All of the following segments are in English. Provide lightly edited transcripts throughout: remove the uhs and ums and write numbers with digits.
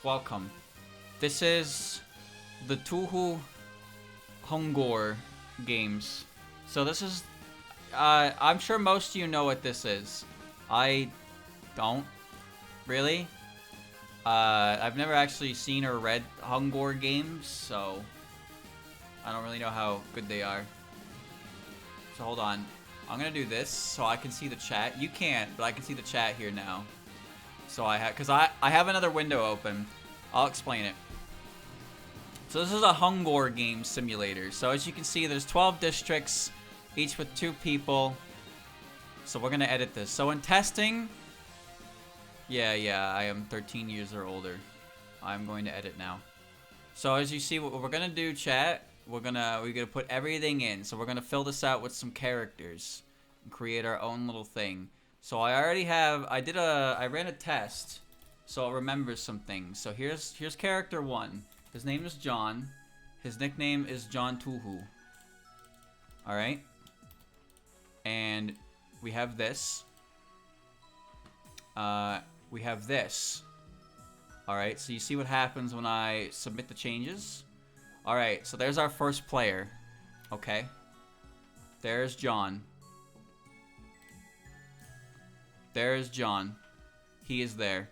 welcome. This is the Touhou Hongor games. So this is, I'm sure most of you know what this is. I don't, really. I've never actually seen or read Hongor games, so I don't really know how good they are. So hold on. I'm gonna do this so I can see the chat. You can't, but I can see the chat here now. So I have, cause I have another window open. I'll explain it. So this is a Hongor game simulator. So as you can see, there's 12 districts, each with 2 people. So we're gonna edit this. So in testing, yeah, I am 13 years or older. I'm going to edit now. So as you see, what we're gonna do, chat, we're gonna put everything in. So we're gonna fill this out with some characters and create our own little thing. So I already have, I ran a test, so I'll remember some things. So here's character 1. His name is John. His nickname is John Touhou. Alright. And we have this. We have this. Alright, so you see what happens when I submit the changes? Alright, so there's our first player. Okay. There's John. There's John. He is there.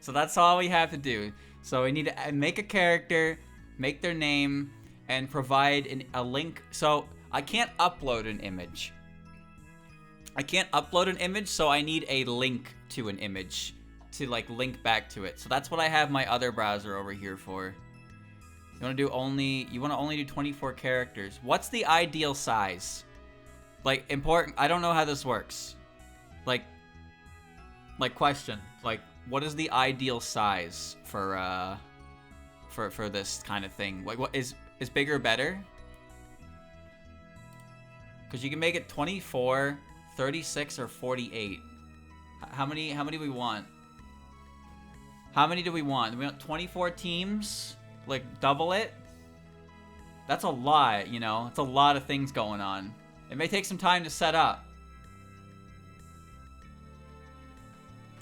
So that's all we have to do. So we need to make a character, make their name, and provide a link. So I can't upload an image. So I need a link to an image to like link back to it. So that's what I have my other browser over here for. You want to only do 24 characters. What's the ideal size? Like, important. I don't know how this works. Like question. Like, what is the ideal size for this kind of thing? Like, what is bigger better? Because you can make it 24, 36, or 48. How many do we want? How many do we want? Do we want 24 teams? Like, double it? That's a lot, you know? It's a lot of things going on. It may take some time to set up.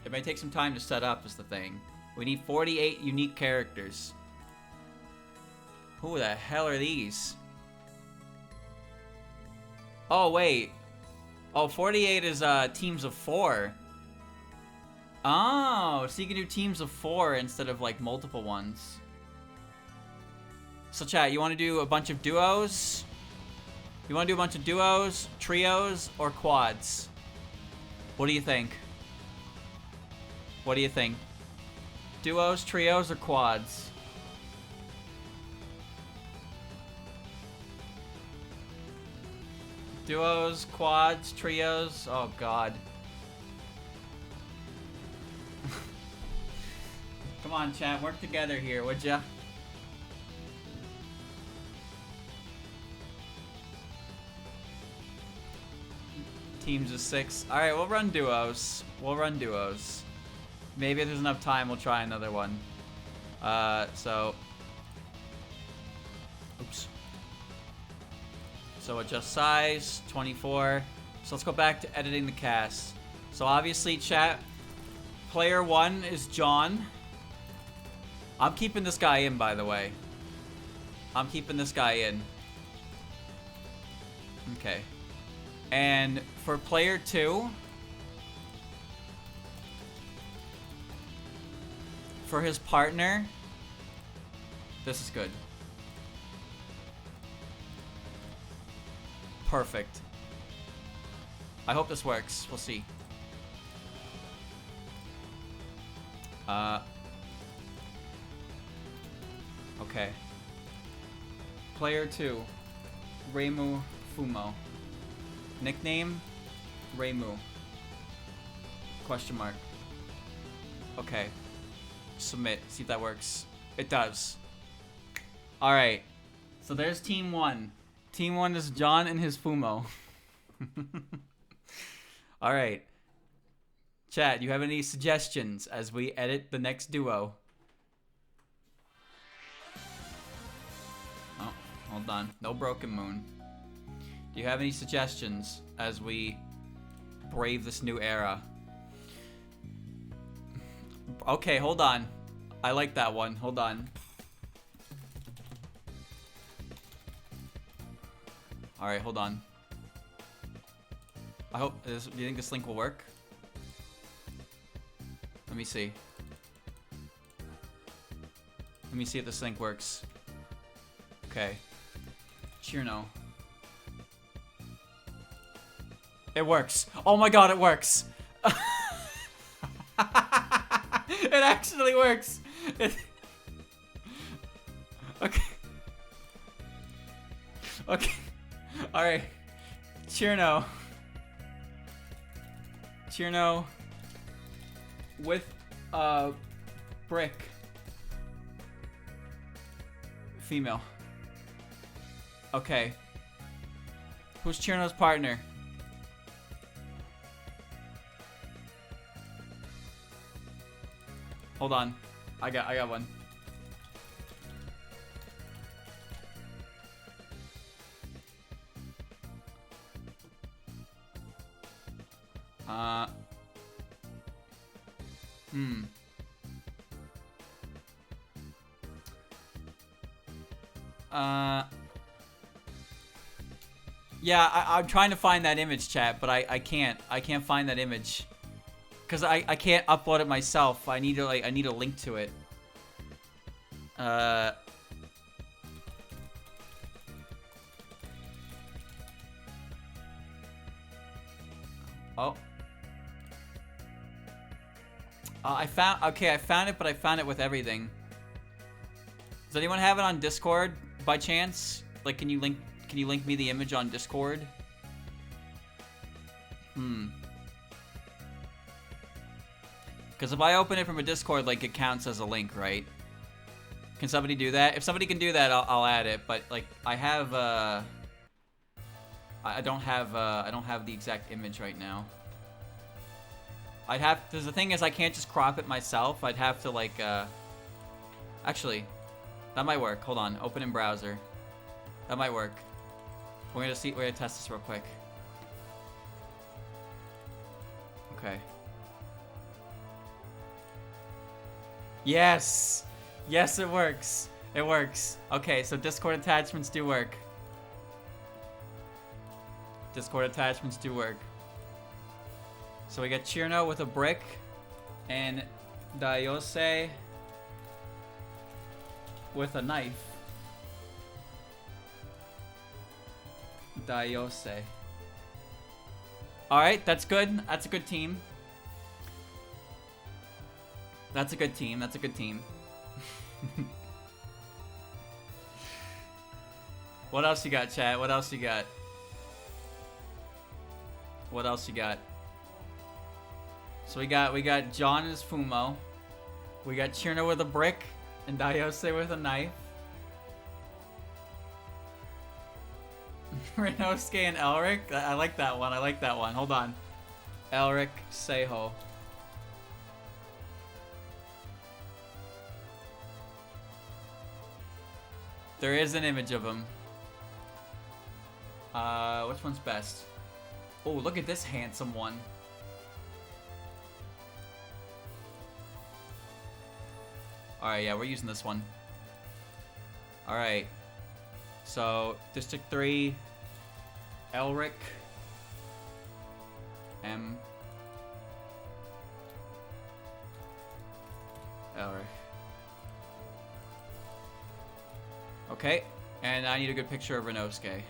It may take some time to set up is the thing. We need 48 unique characters. Who the hell are these? Oh, wait. Oh, 48 is teams of 4. Oh, so you can do teams of 4 instead of like multiple ones. So chat, you want to do a bunch of duos? You want to do a bunch of duos, trios, or quads? What do you think? What do you think? Duos, trios, or quads? Duos, quads, trios. Oh god. Come on, chat, work together here, would ya? Teams of 6. Alright, we'll run duos. Maybe if there's enough time, we'll try another one. Oops. So adjust size, 24. So let's go back to editing the cast. So obviously, chat, player 1 is John. I'm keeping this guy in, by the way. I'm keeping this guy in. Okay. And for player 2, for his partner, this is good. Perfect. I hope this works. We'll see. Okay. Player 2, Reimu Fumo. Nickname, Reimu. Question mark. Okay. Submit. See if that works. It does. Alright. So there's team 1. Team 1 is John and his Fumo. Alright. Chat, do you have any suggestions as we edit the next duo? Oh, hold on. No broken moon. Do you have any suggestions as we brave this new era? Okay, hold on. I like that one. Hold on. Alright, hold on. I hope do you think this link will work? Let me see. Let me see if this link works. Okay. Chirno. It works. Oh my god, it works. It actually works. Okay. Okay. Alright. Chirno. Chirno. With brick. Female. Okay. Who's Chirno's partner? Hold on. I got one. Yeah, I'm trying to find that image, chat, but I can't. I can't find that image. Cause I can't upload it myself. I need to I need a link to it. Oh. I found it, but I found it with everything. Does anyone have it on Discord by chance? Like, can you link me the image on Discord? Because if I open it from a Discord, like, it counts as a link, right? Can somebody do that? If somebody can do that, I'll add it. But like, I have I don't have the exact image right now. Because the thing is, I can't just crop it myself. I'd have to like actually, that might work. Hold on, open in browser. That might work. We're gonna test this real quick. Okay. Yes! Yes, it works. It works. Okay, so Discord attachments do work. Discord attachments do work. So we got Chirno with a brick and Dayose with a knife. Dayose. Alright, that's good. That's a good team. That's a good team. That's a good team. What else you got, chat? What else you got? What else you got? So we got John as Fumo. We got Chirno with a brick and Dayose with a knife. Renosuke and Elric. I like that one. I like that one. Hold on. Elric Seiho. There is an image of him. Which one's best? Oh, look at this handsome one. Alright, yeah, we're using this one. Alright. So, District 3, Elric, M. Elric. Okay, and I need a good picture of Renosuke.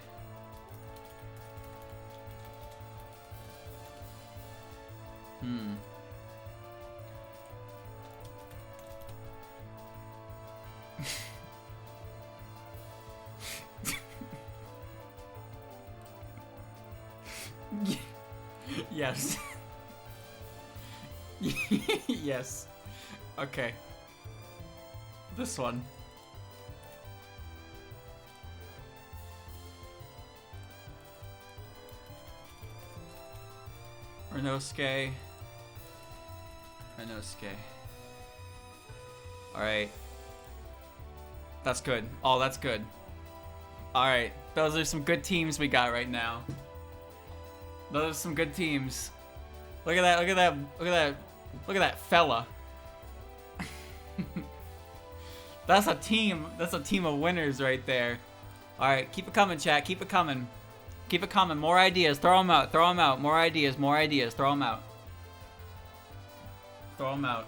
Yes. Yes. Okay. This one. Renosuke. Alright. That's good. Oh, that's good. Alright. Those are some good teams we got right now. Those are some good teams. Look at that, look at that, look at that, look at that fella. That's a team. That's a team of winners right there. All right, keep it coming, chat. Keep it coming. Keep it coming. More ideas. Throw them out. Throw them out. More ideas. More ideas. Throw them out. Throw them out.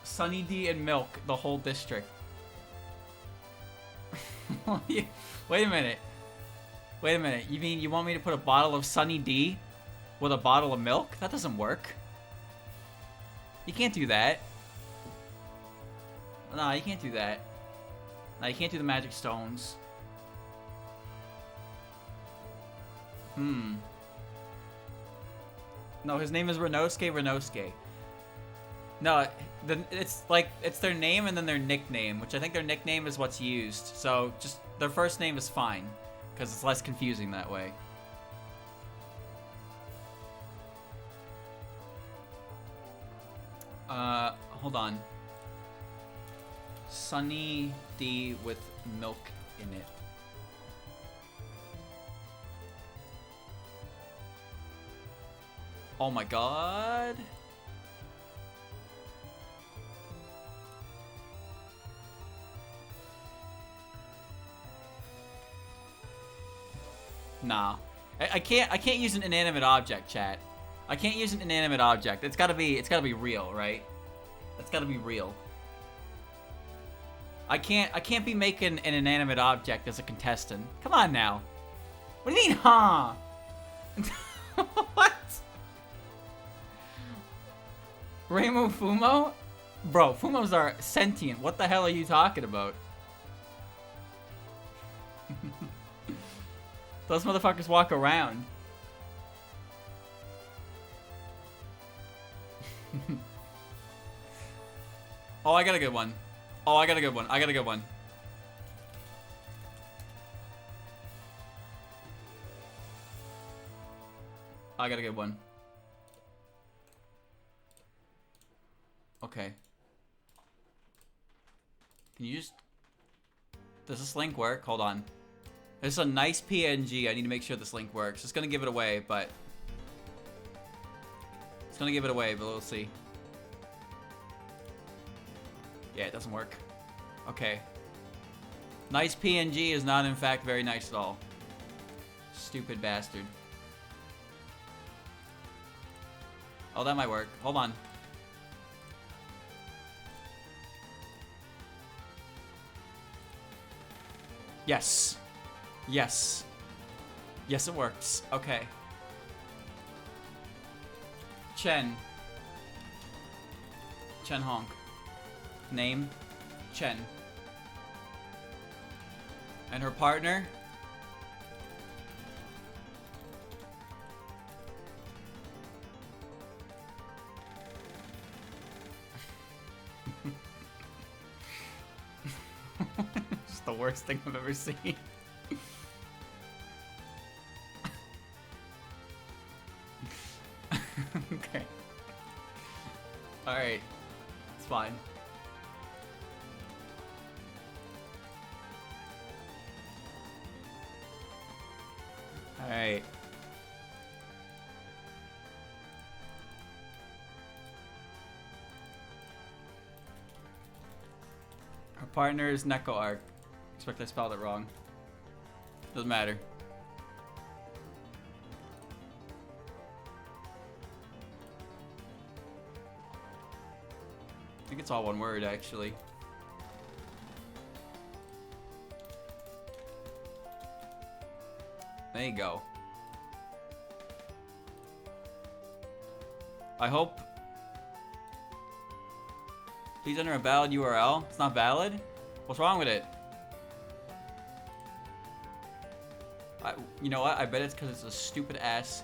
Sunny D and Milk, the whole district. Wait a minute. Wait a minute. You mean you want me to put a bottle of Sunny D with a bottle of milk? That doesn't work. You can't do that. No, you can't do that. No, you can't do the magic stones. No, his name is Renosuke. No, it's their name and then their nickname, which I think their nickname is what's used. So just their first name is fine, because it's less confusing that way. Hold on. Sunny D with milk in it. Oh my god. Nah. I can't use an inanimate object, chat. I can't use an inanimate object. It's gotta be real, right? It's gotta be real. I can't be making an inanimate object as a contestant. Come on now. What do you mean, huh? What? Reimu Fumo? Bro, Fumos are sentient. What the hell are you talking about? Those motherfuckers walk around. Oh, I got a good one. Oh, I got a good one. I got a good one. I got a good one. Okay. Can you just... Does this link work? Hold on. This is a nice PNG. I need to make sure this link works. It's gonna give it away, but... It's gonna give it away, but we'll see. Yeah, it doesn't work. Okay. Nice PNG is not, in fact, very nice at all. Stupid bastard. Oh, that might work. Hold on. Yes. Yes. Yes, it works. Okay. Chen. Chen Honk. Name, Chen. And her partner? It's the worst thing I've ever seen. Okay. Alright. It's fine. Alright. Her partner is Neko Arc. Expect I spelled it wrong. Doesn't matter. I think it's all one word, actually. There you go. I hope. Please enter a valid URL. It's not valid? What's wrong with it? You know what? I bet it's because it's a stupid ass.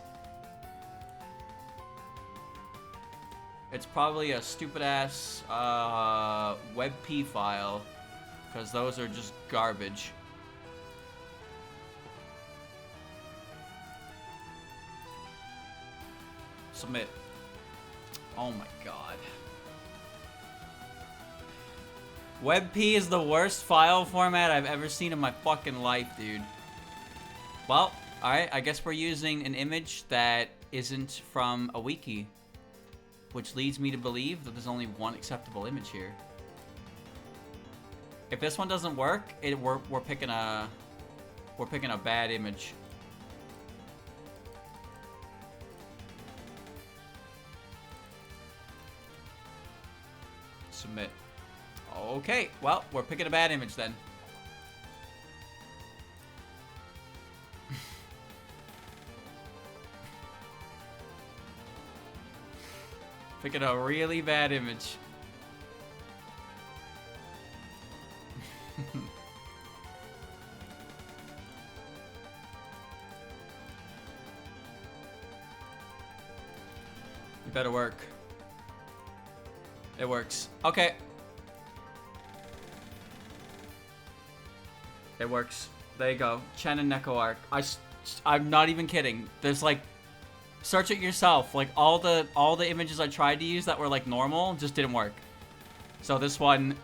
It's probably a stupid ass WebP file. Because those are just garbage. Submit. Oh my god. WebP is the worst file format I've ever seen in my fucking life, dude. Well, alright, I guess we're using an image that isn't from a wiki. which leads me to believe that there's only one acceptable image here. If this one doesn't work, we're picking a bad image. Submit. Okay, well, we're picking a bad image then. Picking a really bad image. You better work. It works. Okay. It works. There you go. Chen and Neko arc. I'm not even kidding. There's like, search it yourself. Like all the images I tried to use that were like normal just didn't work. So this one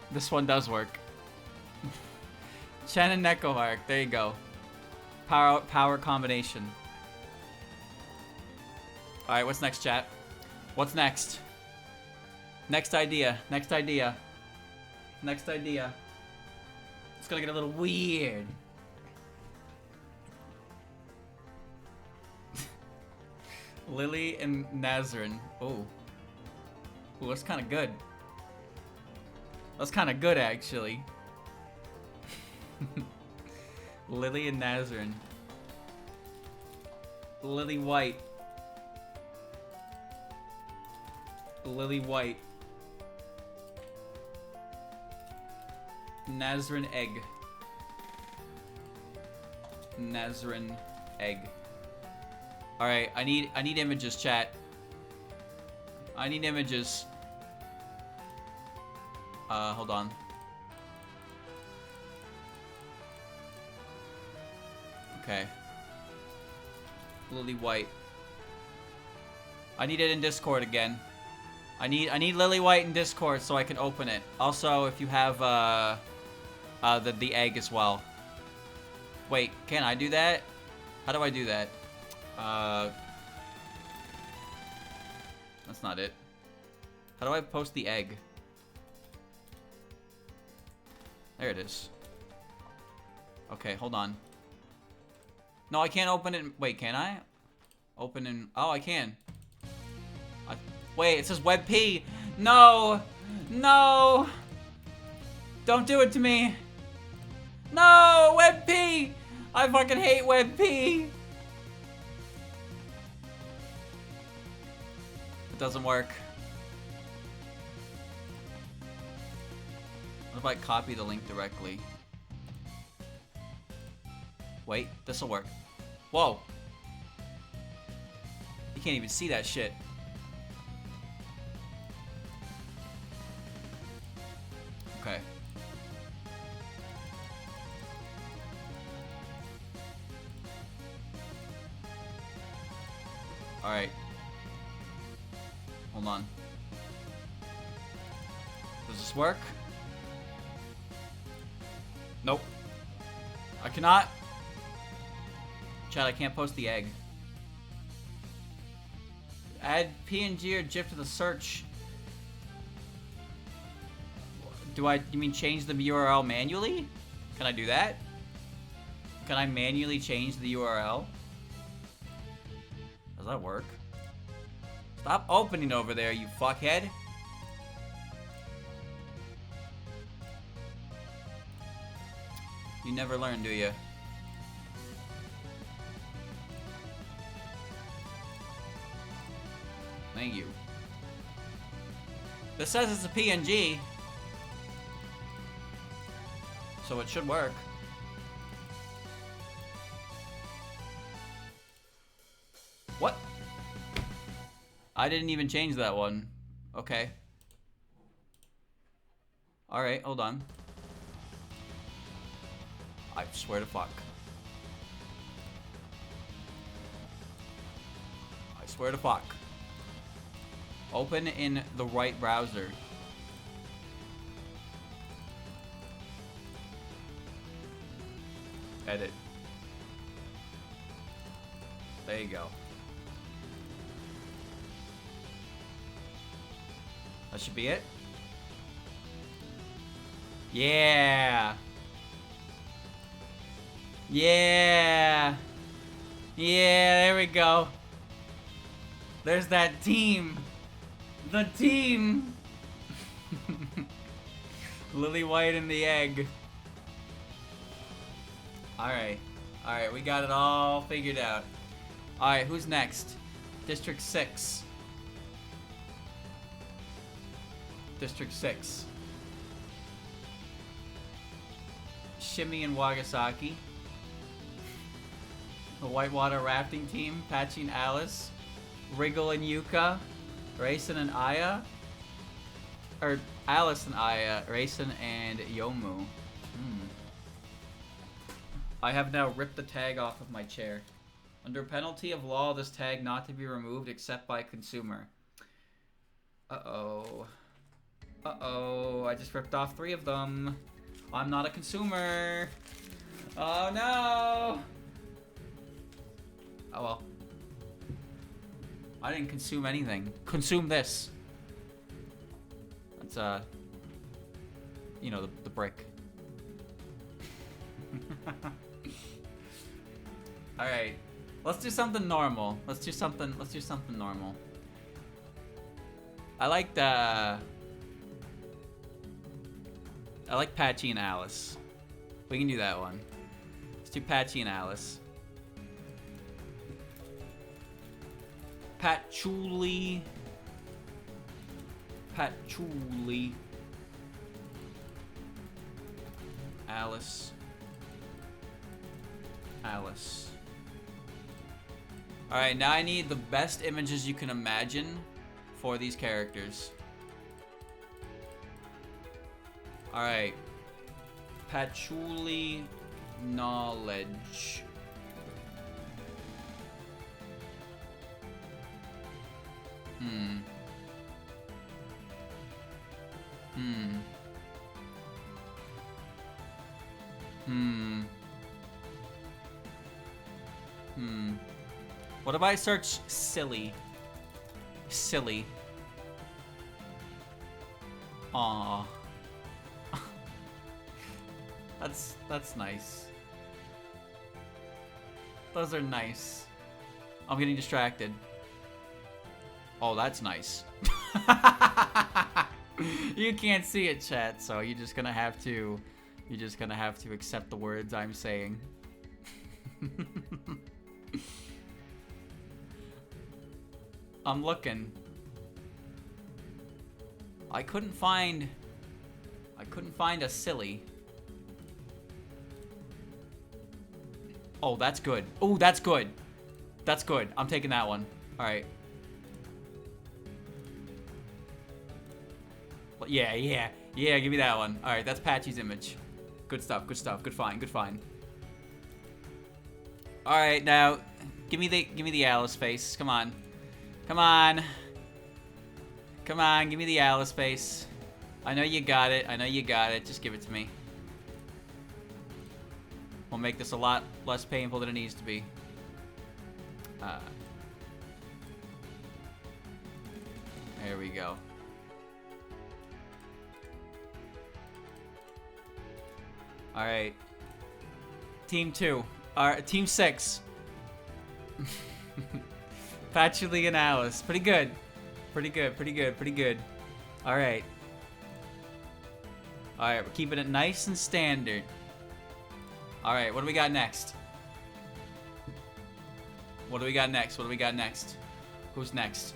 does work. Chen and Neko arc. There you go. Power combination. All right. What's next, chat? What's next? Next idea. Next idea. Next idea. It's gonna get a little weird. Lily and Nazrin. Oh. Ooh, that's kind of good. That's kind of good, actually. Lily and Nazrin. Lily White. Lily White. Nazrin Egg. Nazrin Egg. Alright, I need images, chat. I need images. Hold on. Okay. Lily White. I need it in Discord again. I need Lily White in Discord so I can open it. Also, if you have the egg as well. Wait, can I do that? How do I do that? That's not it. How do I post the egg? There it is. Okay, hold on. No, I can't open it. Wait, can I? Open in... Oh, I can. Wait, it says WebP. No! No! Don't do it to me. No! WebP! I fucking hate WebP! It doesn't work. What if I copy the link directly? Wait, this'll work. Whoa! You can't even see that shit. Okay. Alright. Hold on. Does this work? Nope. I cannot. Chat, I can't post the egg. Add PNG or GIF to the search. You mean change the URL manually? Can I do that? Can I manually change the URL? Does that work? Stop opening over there, you fuckhead. You never learn, do you? Thank you. This says it's a PNG. So it should work. What? I didn't even change that one. Okay. Alright, hold on. I swear to fuck. I swear to fuck. Open in the right browser. Edit. There you go. That should be it. Yeah. Yeah. Yeah, there we go. There's that team. The team. Lily White and the egg. Alright. Alright, we got it all figured out. Alright, who's next? District 6. District 6. Shimmy and Wagasaki. The Whitewater Rafting Team, Patchy and Alice. Wriggle and Yuka. Raisin and Aya. Or Alice and Aya. Raisin and Yomu. I have now ripped the tag off of my chair. Under penalty of law, this tag not to be removed except by consumer. Uh-oh. Uh-oh, I just ripped off 3 of them. I'm not a consumer. Oh no! Oh well. I didn't consume anything. Consume this. That's, you know, the brick. Alright. Let's do something normal. Let's do something normal. I like Patchy and Alice. We can do that one. Let's do Patchy and Alice. Patchouli. Alice. Alright, now I need the best images you can imagine for these characters. Alright. Patchouli knowledge. What if I search silly? Silly. Aww. That's nice. Those are nice. I'm getting distracted. Oh, that's nice. You can't see it, chat, so you're just gonna have to accept the words I'm saying. I'm looking. I couldn't find a silly. Oh, that's good. Oh, that's good. That's good. I'm taking that one. All right. Yeah. Give me that one. All right, that's Patchy's image. Good stuff. Good find. All right, now give me the Alice face. Come on. Give me the Alice face. I know you got it. Just give it to me. We'll make this a lot less painful than it needs to be. There we go. All right. Team 2. Team 6. Patchouli and Alice. Pretty good. All right. We're keeping it nice and standard. All right, what do we got next? Who's next?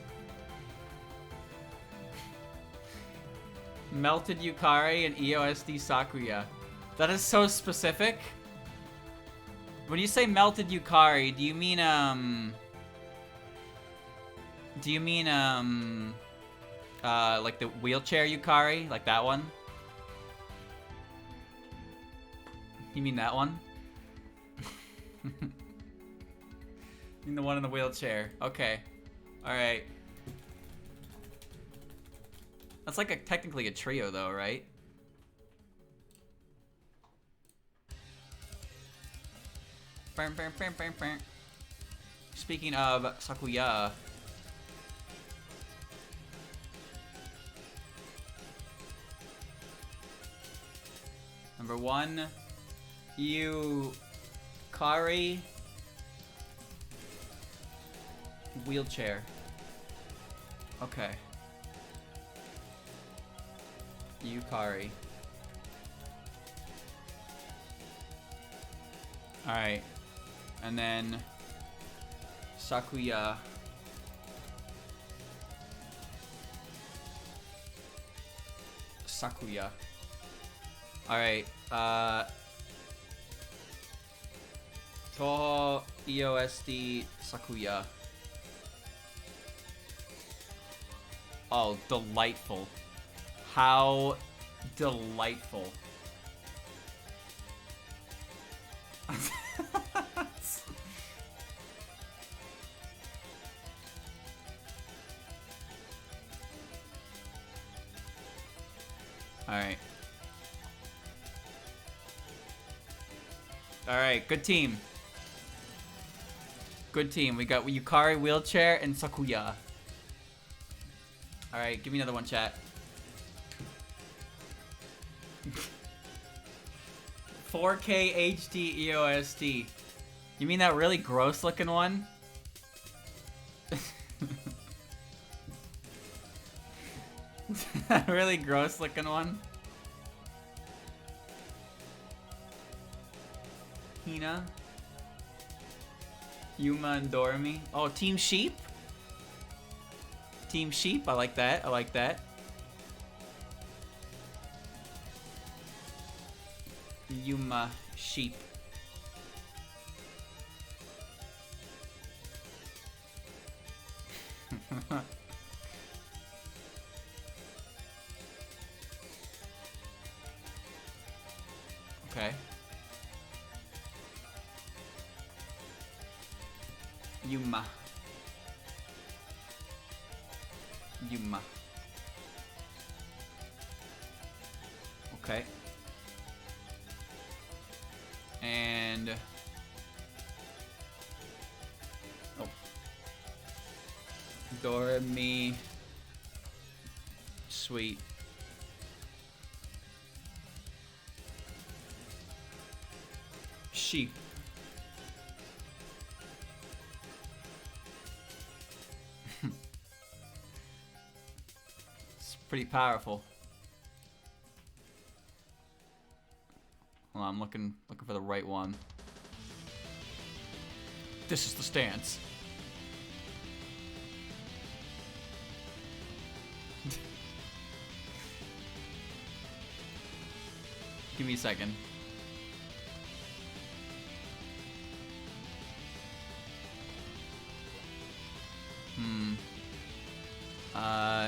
Melted Yukari and EOSD Sakuya. That is so specific. When you say melted Yukari, do you mean like the wheelchair Yukari, like that one? You mean that one? You mean the one in the wheelchair? Okay. All right. That's like technically a trio, though, right? Speaking of Sakuya. Number 1, Yukari. Wheelchair. Okay. Yukari. Alright. And then Sakuya. Sakuya. Alright. Touhou EOSD Sakuya. Oh, delightful. How delightful. Alright. Alright, good team. Good team. We got Yukari Wheelchair and Sakuya. Alright, give me another one, chat. 4K HD EOSD. You mean that really gross looking one? That really gross looking one? Hina? Yuma and Doremi. Oh, Team Sheep? Team Sheep, I like that. I like that. Yuma Sheep. Okay. Yuma. Yuma. Okay. And oh, Doremi. Sweet. Sheep. It's pretty powerful. Hold on, I'm looking for the right one. This is the stance. Give me a second.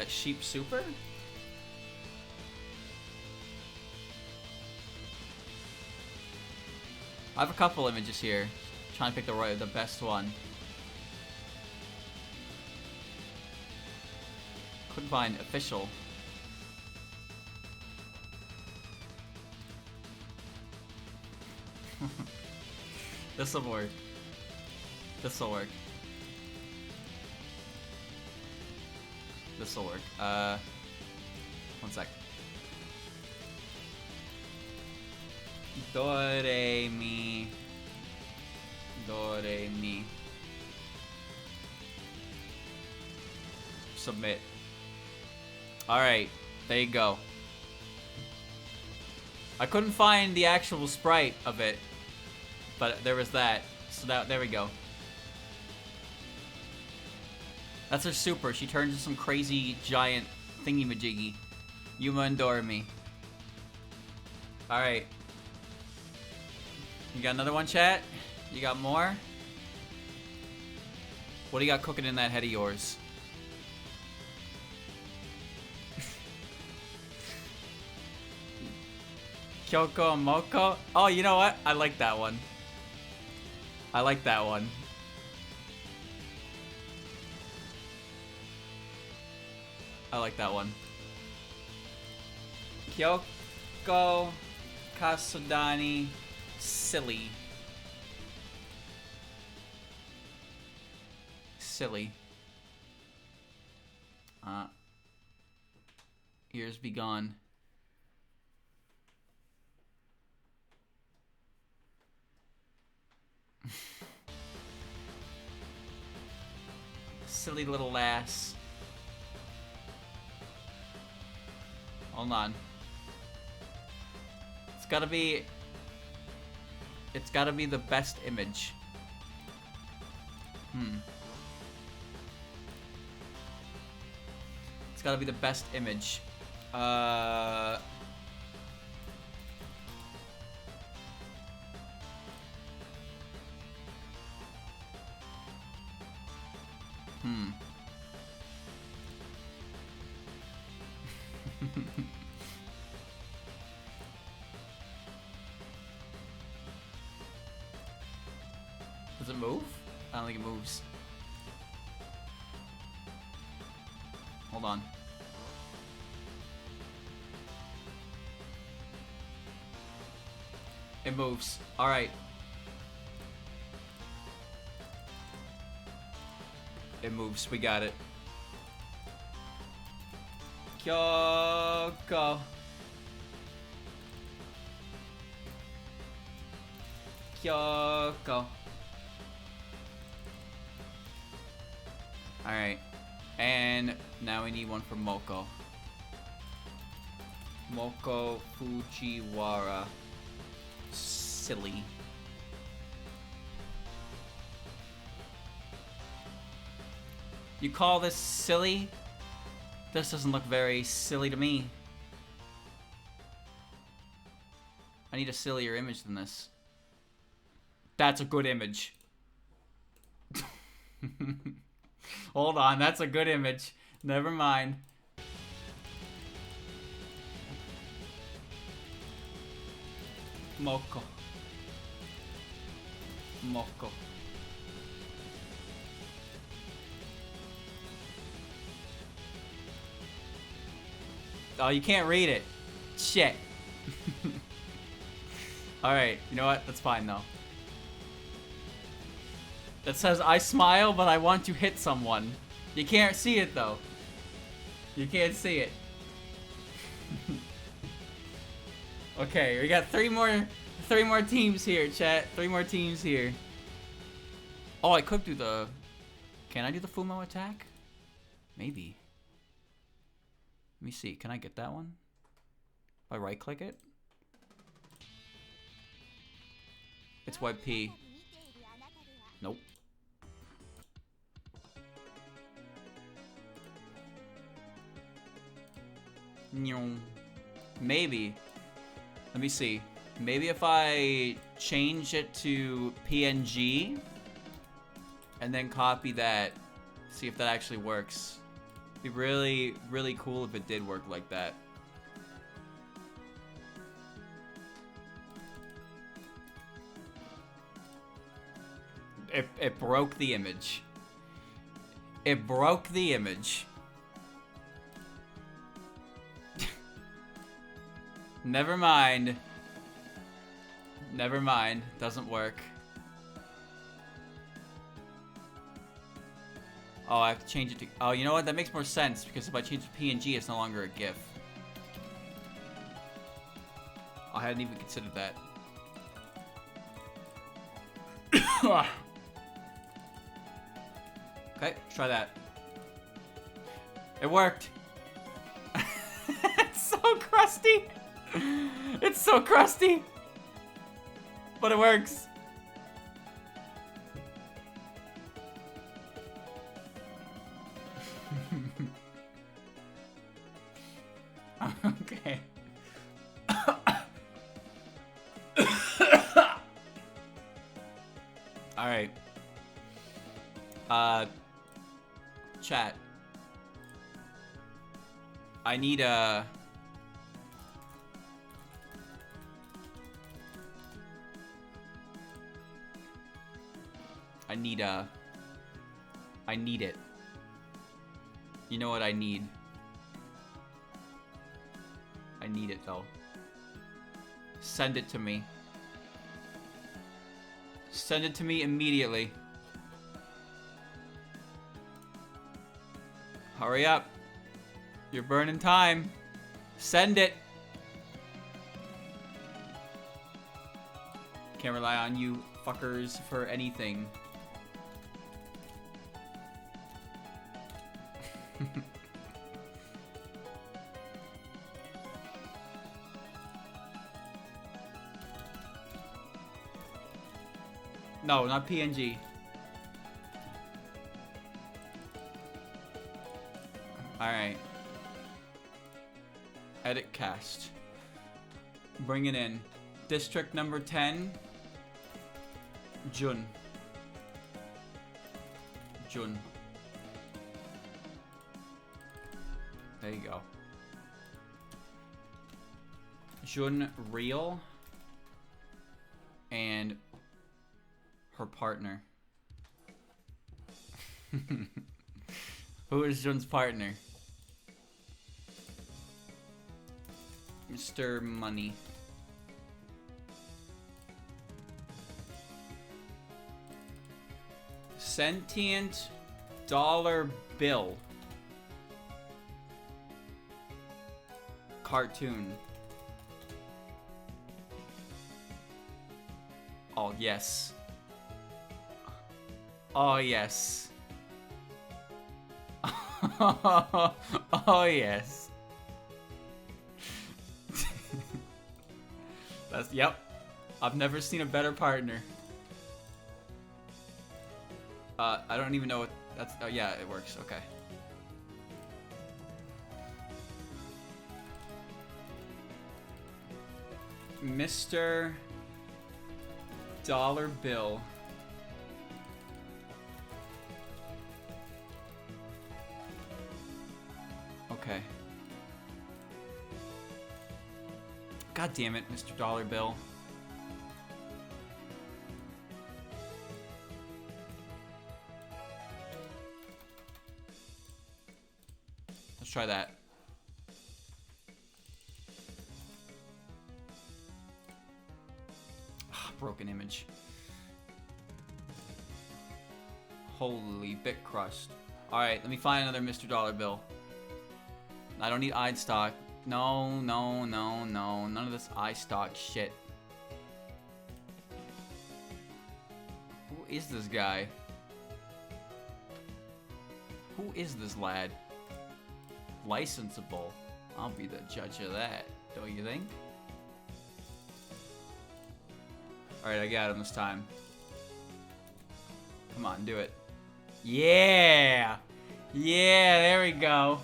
Sheep Super? I have a couple images here. Trying to pick the best one. Couldn't find official. This'll work. This'll work. This'll work. One sec. Do, re, mi. Do, re, mi. Submit. Alright, there you go. I couldn't find the actual sprite of it, but there was that. So there we go. That's her super. She turns into some crazy giant thingy-majiggy. Yuma and Doremi. Alright. You got another one, chat? You got more? What do you got cooking in that head of yours? Kyoko and Moko? Oh, you know what? I like that one. I like that one. I like that one. Kyoko, Kasudani, Silly. Silly. Ears be gone. silly little lass. Hold on. It's gotta be the best image. It's gotta be the best image. Does it move? I don't think it moves. Hold on. It moves. Alright. It moves. We got it. Kyoko. Kyoko. Alright. And now we need one for Moko. Moko Fujiwara. Silly. You call this silly? This doesn't look very silly to me. I need a sillier image than this. That's a good image. Hold on, that's a good image. Never mind. Moko. Moko. Oh, you can't read it. Shit. Alright, you know what? That's fine though. It says, I smile, but I want to hit someone. You can't see it though. You can't see it. Okay, we got three more teams here, chat. 3 more teams here. Oh, I could do the... Can I do the Fumo attack? Maybe. Let me see. Can I get that one? If I right-click it? It's white P. Nope. Maybe. Let me see. Maybe if I change it to PNG and then copy that, see if that actually works. It'd be really, really cool if it did work like that. It broke the image. It broke the image. Never mind. Never mind. Doesn't work. Oh, I have to change it to... Oh, you know what? That makes more sense, because if I change it to PNG, it's no longer a GIF. I hadn't even considered that. Okay, let's try that. It worked. It's so crusty. It's so crusty. But it works. Okay. Alright. Chat. I need a... I need it. You know what I need? I need it though. Send it to me. Send it to me immediately. Hurry up. You're burning time. Send it. Can't rely on you fuckers for anything. No, not PNG. Alright. Edit cast. Bring it in. District number 10. Jun. Jun. There you go. Jun real. And her partner. Who is Jun's partner? Mr. Money. Sentient dollar bill. Cartoon. Oh, yes. Oh, yes. Oh, yes. That's, yep. I've never seen a better partner. I don't even know what that's, oh yeah, it works, okay. Mr. Dollar Bill. Okay. God damn it, Mr. Dollar Bill. Let's try that. Broken image. Holy bit crust. Alright, let me find another Mr. Dollar Bill. I don't need iStock. No, no, no, no. None of this iStock shit. Who is this guy? Who is this lad? Licensable. I'll be the judge of that, don't you think? Alright, I got him this time. Come on, do it. Yeah! Yeah, there we go.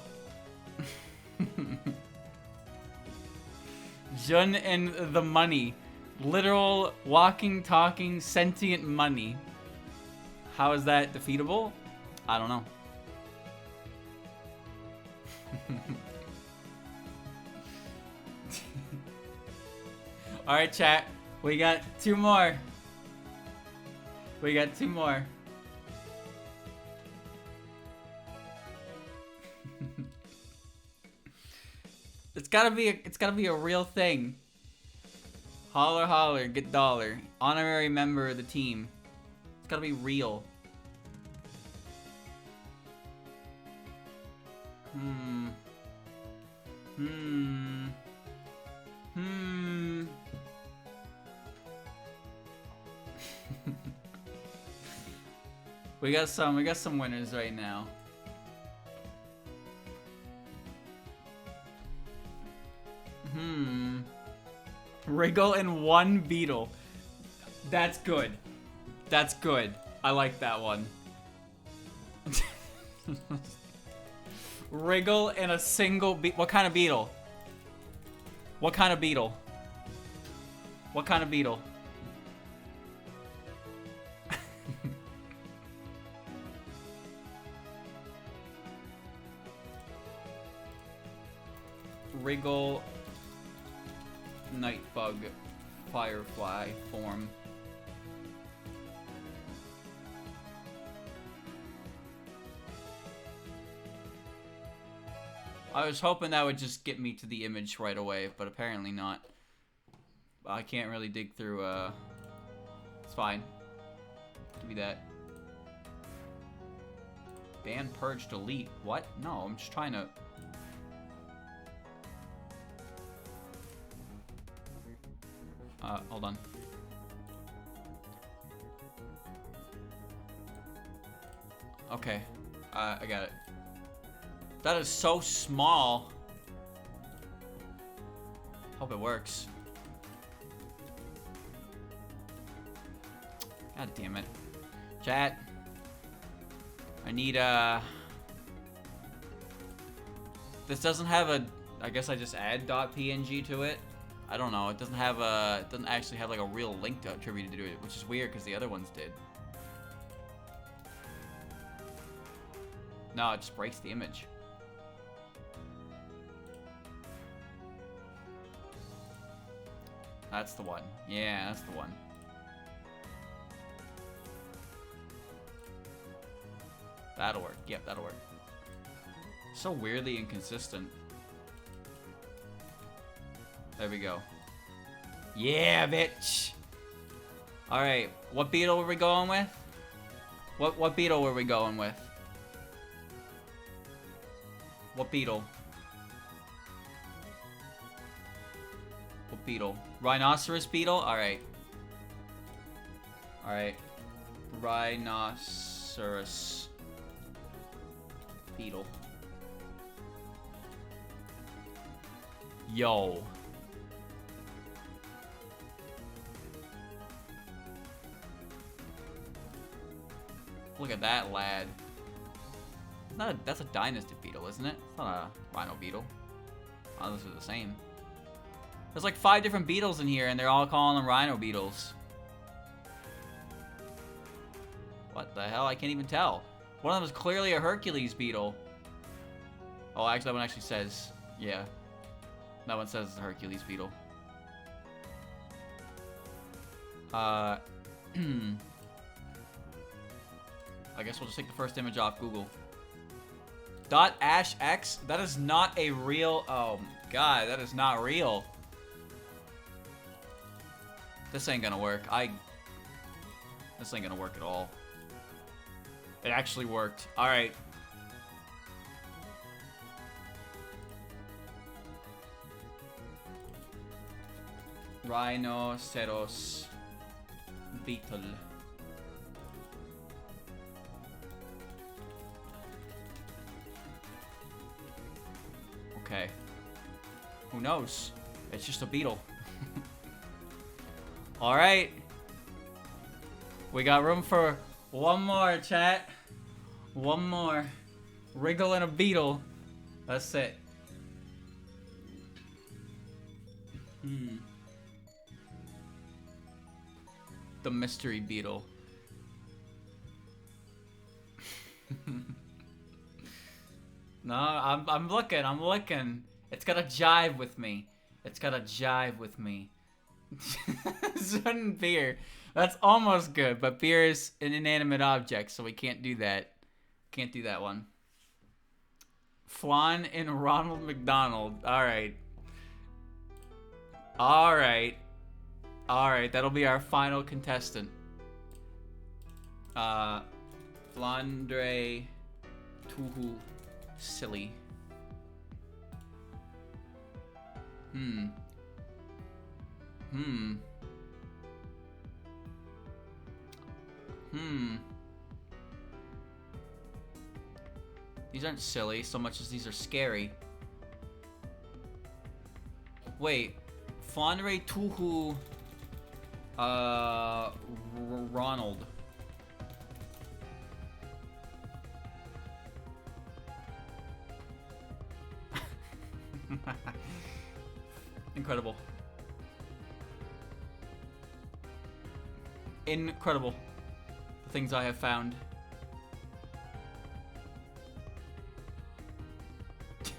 Jun and the money. Literal, walking, talking, sentient money. How is that defeatable? I don't know. Alright, chat. We got two more. We got two more. It's gotta be a real thing. Holler holler, get dollar. Honorary member of the team. It's gotta be real. We got some winners right now. Wriggle and one beetle. That's good. That's good. I like that one. Wriggle and a single what kind of beetle? What kind of beetle? What kind of beetle? Wriggle, Nightbug, Firefly form. I was hoping that would just get me to the image right away, but apparently not. I can't really dig through, it's fine. Give me that. Ban, purge, delete. What? No, I'm just trying to... hold on. Okay. I got it. That is so small. Hope it works. God damn it. Chat. I need this doesn't have a, I guess I just add .png to it. I don't know. It doesn't have a, it doesn't actually have like a real link to attribute to it, which is weird because the other ones did. No, it just breaks the image. That's the one. Yeah, that's the one. That'll work. Yep, that'll work. So weirdly inconsistent. There we go. Yeah, bitch! Alright, what beetle were we going with? What beetle were we going with? What beetle? What beetle? Rhinoceros beetle? Alright. Alright. Rhinoceros beetle. Yo. Look at that lad. That's a dynasty beetle, isn't it? It's not a rhino beetle. Oh, those are the same. There's like 5 different beetles in here, and they're all calling them rhino beetles. What the hell? I can't even tell. One of them is clearly a Hercules beetle. Oh, actually, that one actually says, yeah. That one says it's a Hercules beetle. I guess we'll just take the first image off Google. .ashx? That is not a real... Oh, God, that is not real. This ain't gonna work. This ain't gonna work at all. It actually worked. Alright. Rhinoceros beetle. Okay. Who knows? It's just a beetle. Alright. We got room for one more, chat. One more. Wriggle and a beetle. That's it. The mystery beetle. No, I'm looking. It's gotta jive with me. It's gotta jive with me. Sudden beer. That's almost good, but beer is an inanimate object, so we can't do that. Can't do that one. Flan and Ronald McDonald. Alright. Alright. Alright, that'll be our final contestant. Flandre Touhou Silly. These aren't silly so much as these are scary. Wait. Flandre Touhou Ronald. Incredible. Incredible. The things I have found. Does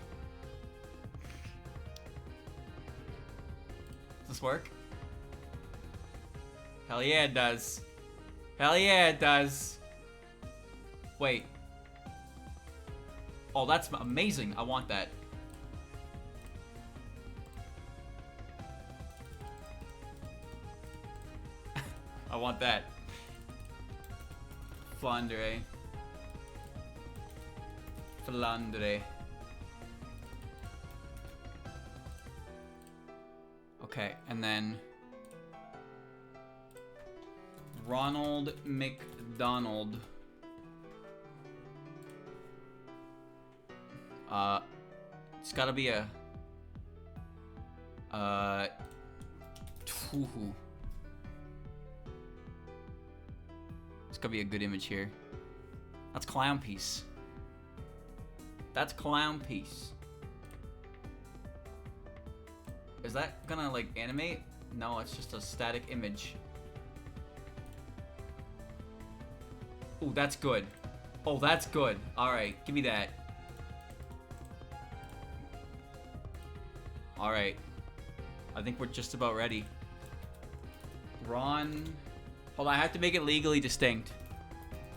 this work? Hell yeah, it does. Hell yeah, it does. Wait. Oh, that's amazing. I want that. I want that. Flandre. Flandre. Okay, and then Ronald McDonald. It's gotta be a Touhou. gonna be a good image here. That's clown piece. That's clown piece. Is that gonna like animate? No, it's just a static image. Ooh, that's good. Oh, that's good. Alright, give me that. Alright. I think we're just about ready. Ron... Hold on, I have to make it legally distinct.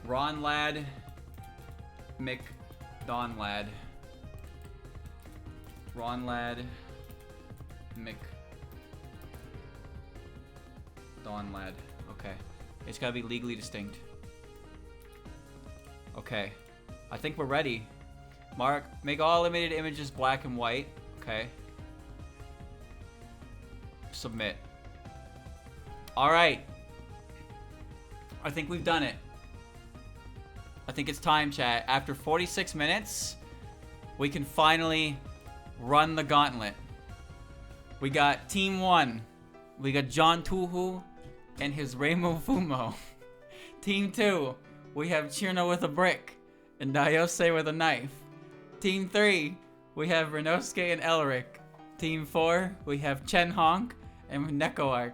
Ron Lad. Mick Don Lad. Ron Lad. Mick Don Lad. Okay. It's gotta be legally distinct. Okay. I think we're ready. Mark, make all limited images black and white. Okay. Submit. Alright. I think we've done it. I think it's time, chat. After 46 minutes, we can finally run the gauntlet. We got Team 1. We got John Touhou and his Remo Fumo. Team 2. We have Chirno with a brick and Dayose with a knife. Team 3. We have Renosuke and Elric. Team 4. We have Chen Honk and Nekoark.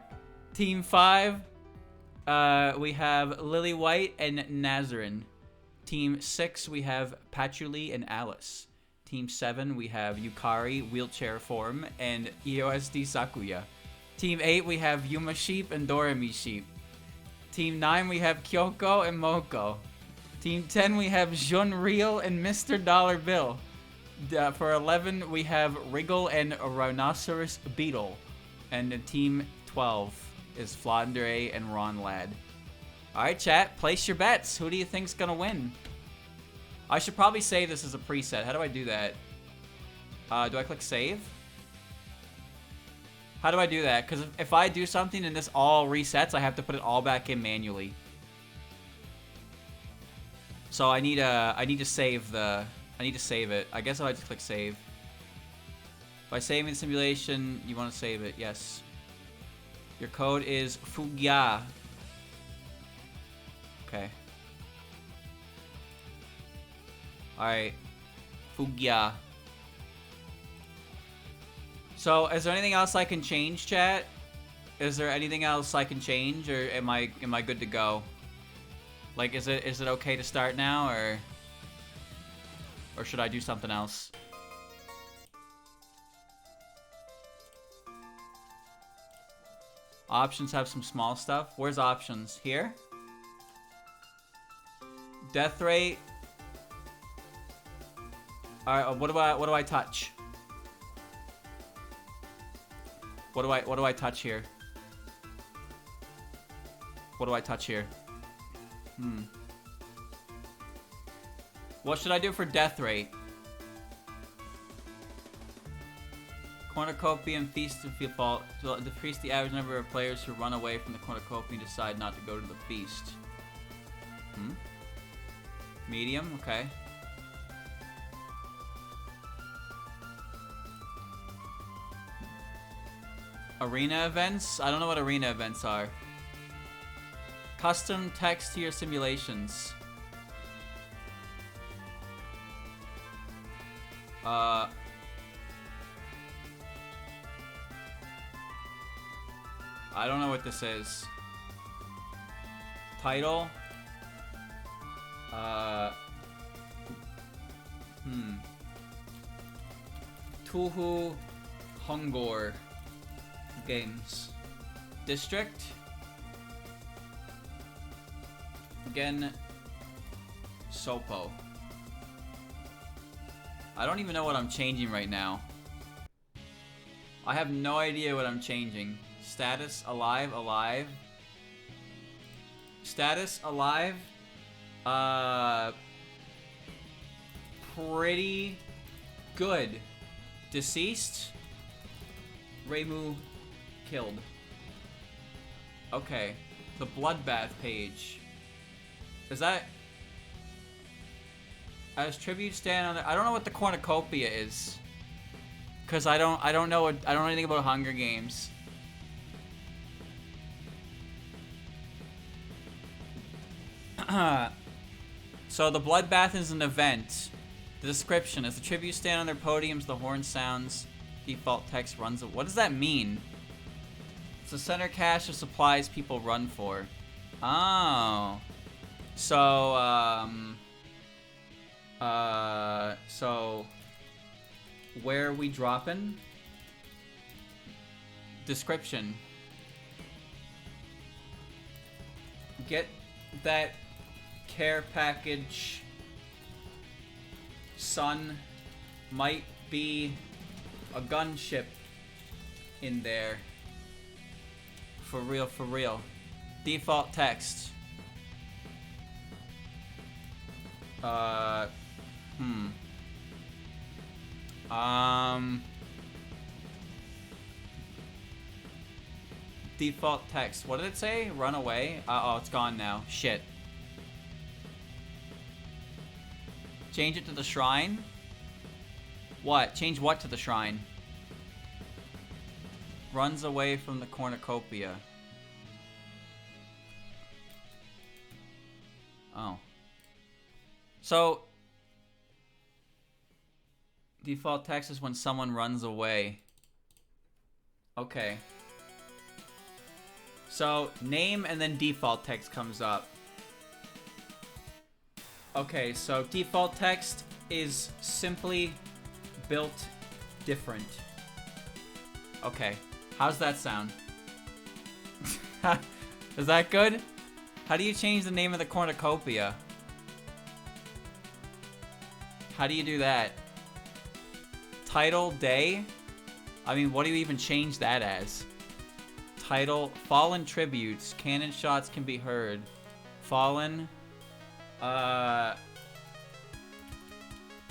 Team 5. We have Lily White and Nazarin. Team 6, we have Patchouli and Alice. Team 7, we have Yukari, Wheelchair Form, and EOSD Sakuya. Team 8, we have Yuma Sheep and Doremi Sheep. Team 9, we have Kyoko and Moko. Team 10, we have Jun Real and Mr. Dollar Bill. For 11, we have Wriggle and Rhinoceros Beetle. And Team 12 is Flandre and Ron Ladd. Alright, chat, place your bets. Who do you think's gonna win? I should probably save this as a preset. How do I do that? Do I click save? How do I do that? Because if I do something and this all resets, I have to put it all back in manually. So I need to save it. I guess I just click save. By saving the simulation, you want to save it, yes. Your code is Fugya. Okay. Alright. Fugya. So, is there anything else I can change, chat? Is there anything else I can change, or am I good to go? Like, is it okay to start now, or should I do something else? Options have some small stuff. Where's options? Here? Death rate. Alright, what do I touch? What do I touch here? What do I touch here? What should I do for death rate? Cornucopia and feast of default to decrease the average number of players who run away from the cornucopia and decide not to go to the feast. Medium, okay. Arena events? I don't know what arena events are. Custom text to your simulations. I don't know what this is. Title? Touhou Hongor Games. District? Sopo. I don't even know what I'm changing right now. I have no idea what I'm changing. Status, alive, alive. Status, alive. Pretty good. Deceased. Reimu killed. Okay. The Bloodbath page. Is that... As tribute stand on the... I don't know what the cornucopia is. Cause I don't know anything about Hunger Games. So the Bloodbath is an event. The description: as the tributes stand on their podiums, the horn sounds. Default text runs. What does that mean? It's a center cache of supplies people run for. Oh. So, so where are we dropping? Description. Get that care package. Son, might be a gunship in there. For real, for real. Default text. Default text. What did it say? Run away? Oh, it's gone now. Shit. Change it to the shrine? What? Change what to the shrine? Runs away from the cornucopia. Oh. So, default text is when someone runs away. Okay. So, name and then default text comes up. Okay, so default text is simply built different. Okay, how's that sound? Is that good? How do you change the name of the cornucopia? How do you do that? Title, day? I mean, what do you even change that as? Title, fallen tributes, cannon shots can be heard. Fallen,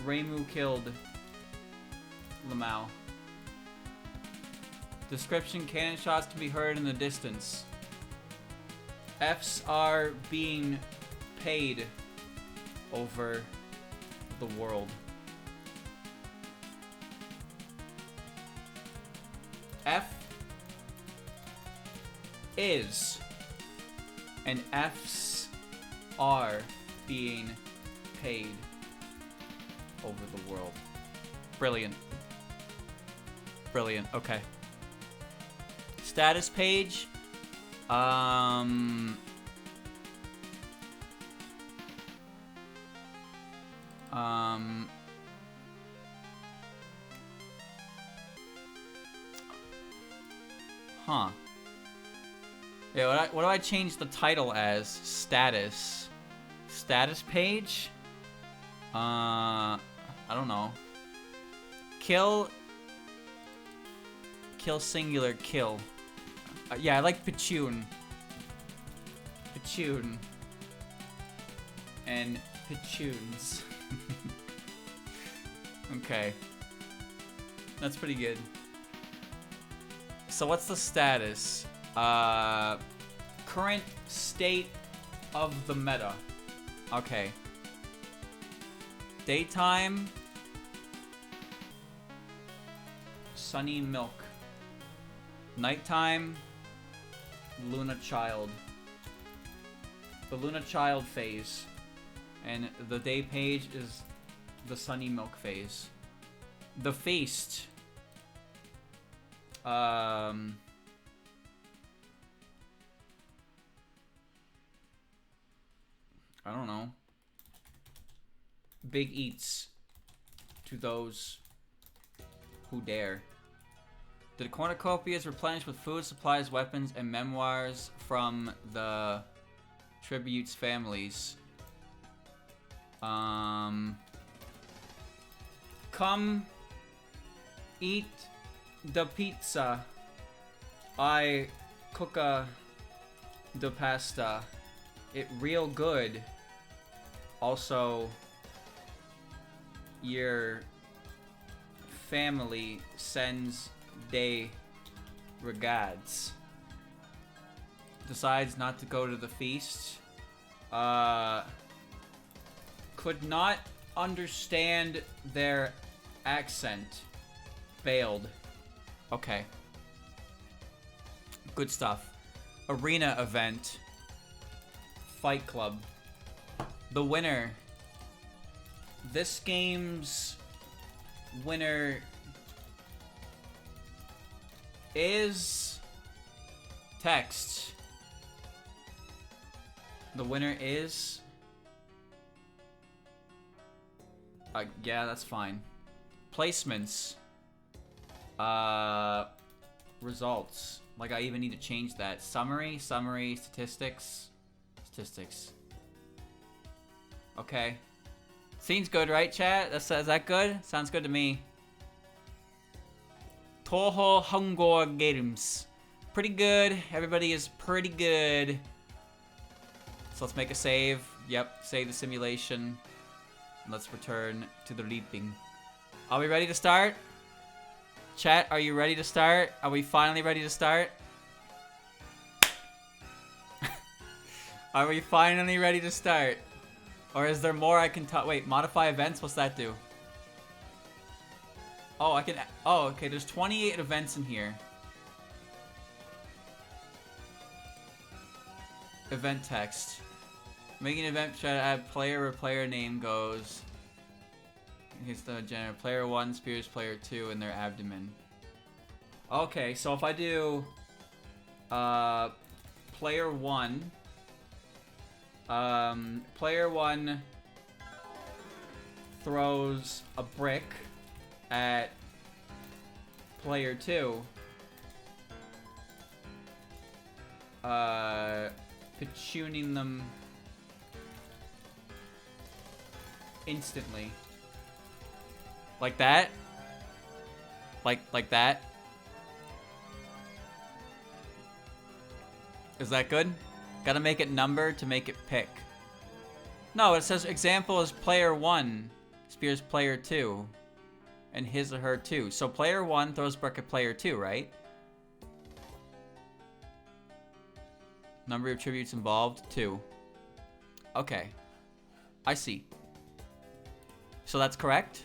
Reimu killed Lamau. Description, cannon shots can be heard in the distance. Fs are being paid over the world. F is and Fs are being paid over the world. Brilliant. Brilliant. Okay. Status page. Huh. Yeah, what do I change the title as? Status. Status page? I don't know. Kill singular kill. Yeah, I like Pichun. Pichun. And Pichuns. Okay. That's pretty good. So what's the status? Current state of the meta. Okay. Daytime. Sunny milk. Nighttime. Luna child. The Luna child phase. And the day page is the sunny milk phase. The feast. I don't know. Big eats to those who dare. The cornucopia is replenished with food, supplies, weapons, and memoirs from the tributes' families. Come eat the pizza. I cooka the pasta. It real good. Also, your family sends they regards. Decides not to go to the feast. Could not understand their accent. Failed. Okay. Good stuff. Arena event. Fight Club. The winner. This game's winner is text. The winner is... yeah, that's fine. Placements. Results. Like, I even need to change that. Summary, statistics. Okay. Seems good, right, chat? Is that good? Sounds good to me. Touhou Hongor Games. Pretty good. Everybody is pretty good. So let's make a save. Yep, save the simulation. Let's return to the reaping. Are we ready to start? Chat, are you ready to start? Are we finally ready to start? Are we finally ready to start? Or is there more I can wait, modify events? What's that do? Oh, I can... Oh, okay, there's 28 events in here. Event text. Make an event, try to add player where player name goes. It's the gender. Player 1 spears player 2 in their abdomen. Okay, so if I do... player 1... player 1 throws a brick at player 2. Pitchooning them instantly. Like that? Like that? Is that good? Gotta make it number to make it pick. No, it says example is player 1 spears player 2. And his or her 2. So player 1 throws brick at player 2, right? Number of tributes involved, 2. Okay. I see. So that's correct?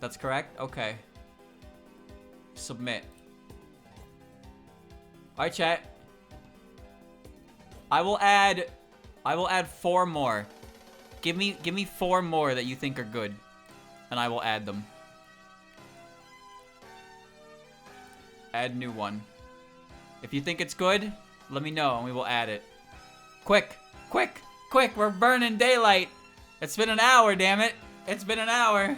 That's correct? Okay. Submit. Alright, chat. I will add 4 more. Give me 4 more that you think are good. And I will add them. Add new one. If you think it's good, let me know and we will add it. Quick! Quick! Quick! We're burning daylight! It's been an hour, damn it! It's been an hour!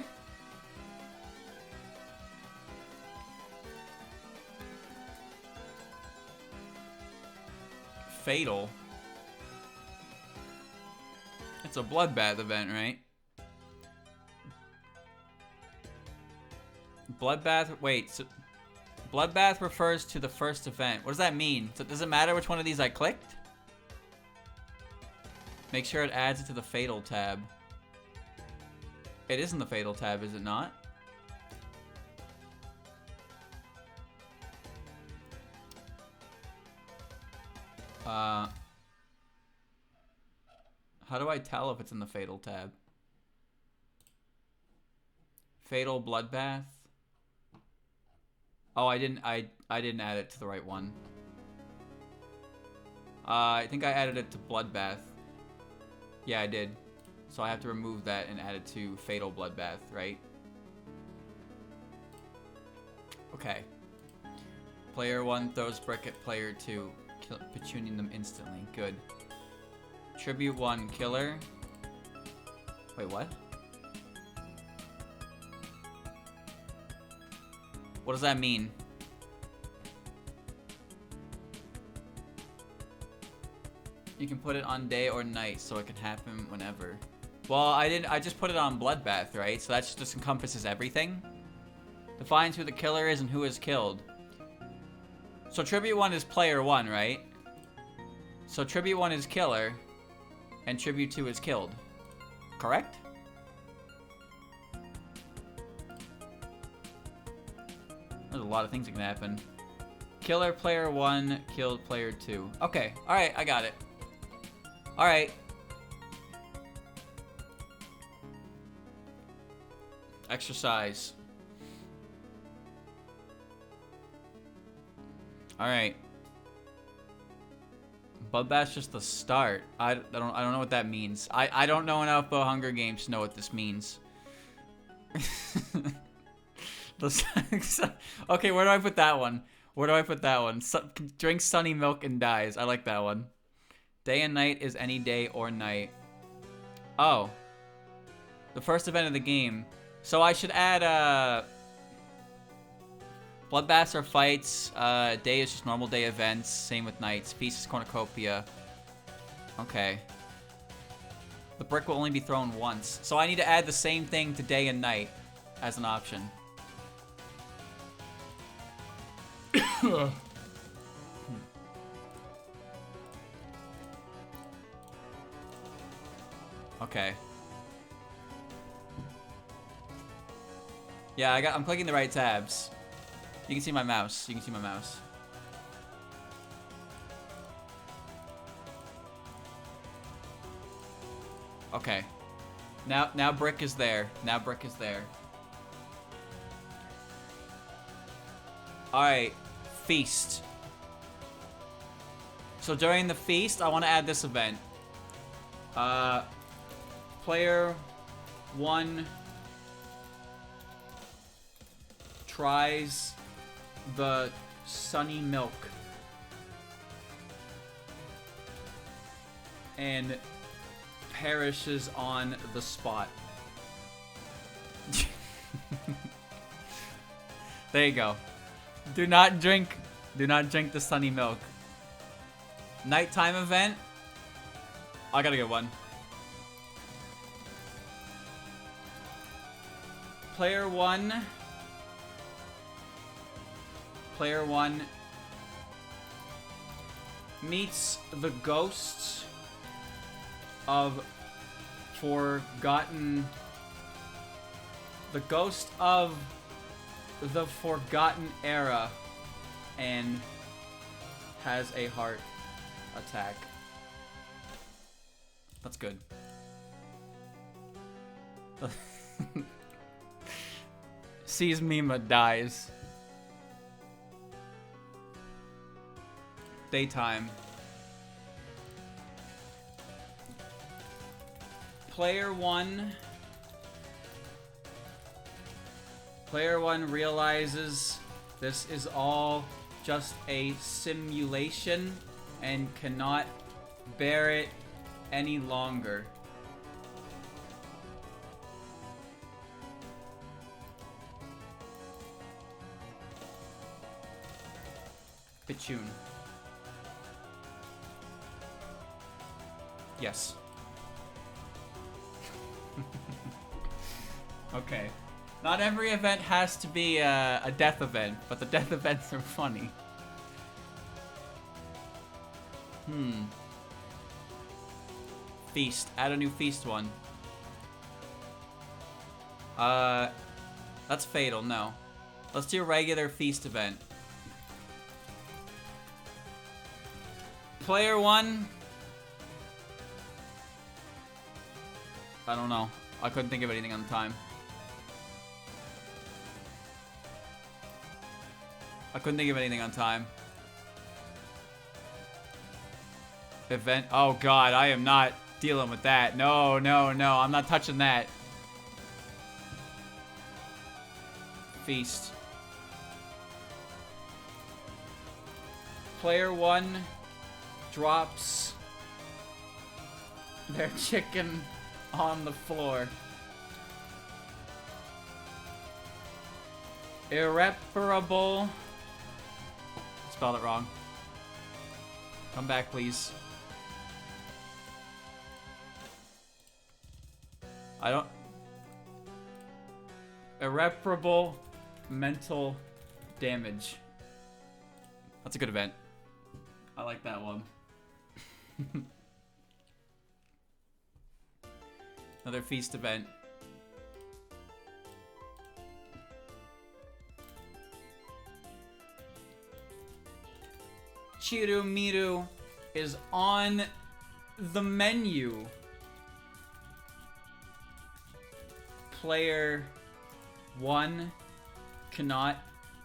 Fatal? It's a Bloodbath event, right? Bloodbath, wait, so Bloodbath refers to the first event. What does that mean? So does it matter which one of these I clicked? Make sure it adds it to the Fatal tab. It is in the Fatal tab, is it not? How do I tell if it's in the Fatal tab? Fatal Bloodbath? Oh, I didn't add it to the right one. I think I added it to Bloodbath. Yeah, I did. So I have to remove that and add it to Fatal Bloodbath, right? Okay. Player 1 throws brick at player 2, pitchooning them instantly. Good. Tribute 1, killer. Wait, what? What does that mean? You can put it on day or night, so it can happen whenever. Well, I just put it on Bloodbath, right? So that just encompasses everything. Defines who the killer is and who is killed. So Tribute 1 is player 1, right? So Tribute 1 is killer, and Tribute 2 is killed. Correct? There's a lot of things that can happen. Killer player 1, killed player 2. Okay, alright, I got it. Alright. Exercise. Alright. Bloodbath's just the start. I don't know what that means. I don't know enough about Hunger Games to know what this means. Okay, where do I put that one? Where do I put that one? Drinks sunny milk and dies. I like that one. Day and night is any day or night. Oh. The first event of the game. So I should add, Bloodbaths are fights. Day is just normal day events. Same with nights. Feast is cornucopia. Okay. The brick will only be thrown once. So I need to add the same thing to day and night as an option. Okay. Yeah, I'm clicking the right tabs. You can see my mouse. You can see my mouse. Okay. Now brick is there. Now brick is there. Alright. Feast. So during the feast, I want to add this event. Player 1 tries the sunny milk and perishes on the spot. There you go. Do not drink the sunny milk. Nighttime event. I got a good one. Player 1 meets the ghosts of the ghost of the forgotten era and has a heart attack. That's good. Sees Mima dies. Daytime. Player 1 realizes this is all just a simulation and cannot bear it any longer. Pichun. Yes. Okay. Not every event has to be a death event, but the death events are funny. Feast. Add a new feast one. That's fatal, no. Let's do a regular feast event. Player 1. I don't know. I couldn't think of anything on time. Event. Oh god, I am not dealing with that. No, no, no. I'm not touching that. Feast. Player 1 drops their chicken on the floor. Irreparable. Spelled it wrong. Come back, please. I don't... Irreparable mental damage. That's a good event. I like that one. Another feast event. Chirumiru is on the menu. Player 1 cannot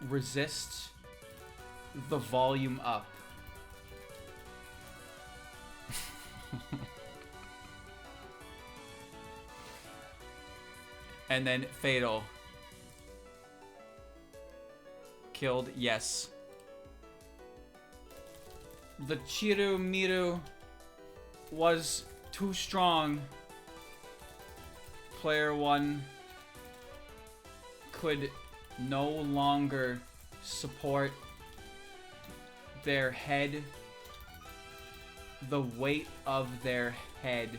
resist the volume up. And then fatal. Killed, yes. The Chiru-Miru was too strong. Player 1 could no longer support their head, the weight of their head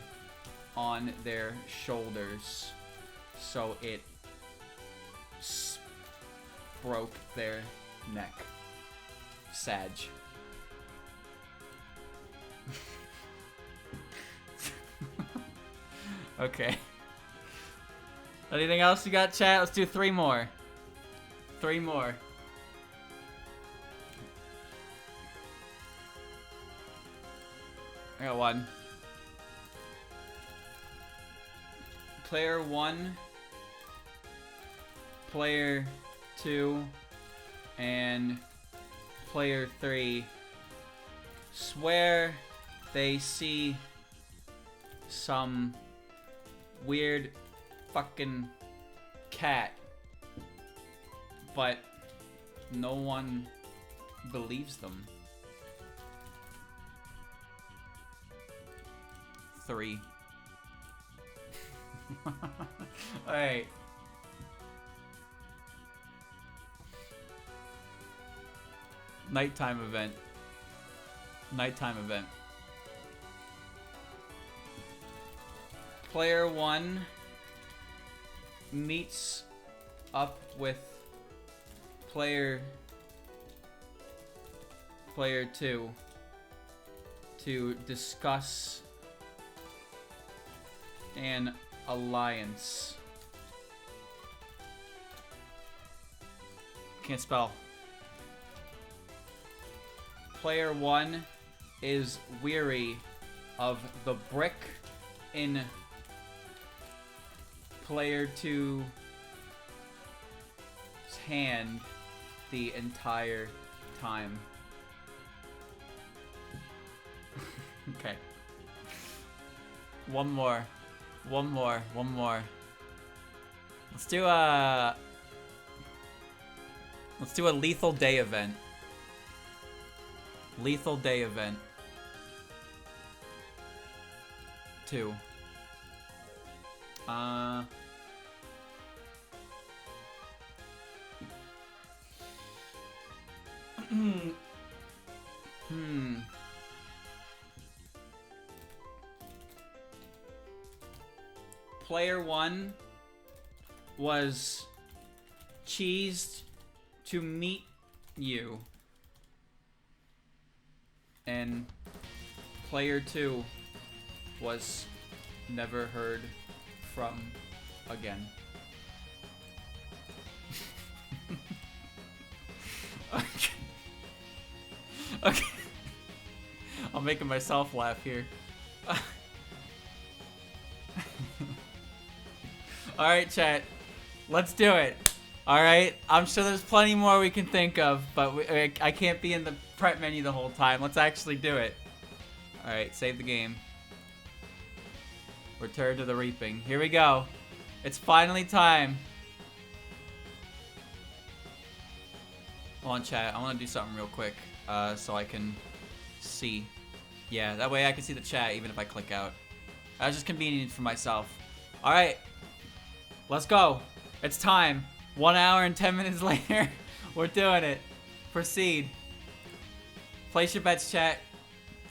on their shoulders, so it broke their neck. Sag. Okay. Anything else you got, chat? Let's do 3 more. 3 more. I got 1. Player 1, player 2, and player 3 swear they see some weird fucking cat, but no one believes them. 3. Alright. Nighttime event. Nighttime event. Player 1 meets up with player 2 to discuss an alliance. Can't spell. Player 1 is weary of the brick in player 2's hand the entire time. Okay. One more. Let's do a lethal day event. Lethal day event. 2. Player 1 was cheesed to meet you, and player 2 was never heard from again. Okay. Okay. I'm making myself laugh here. Alright, chat. Let's do it. Alright? I'm sure there's plenty more we can think of, but I can't be in the prep menu the whole time. Let's actually do it. Alright, save the game. Return to the reaping. Here we go. It's finally time. Hold on, chat. I want to do something real quick so I can see. Yeah, that way I can see the chat even if I click out. That's just convenient for myself. Alright. Let's go. It's time. 1 hour and 10 minutes later. We're doing it. Proceed. Place your bets, chat.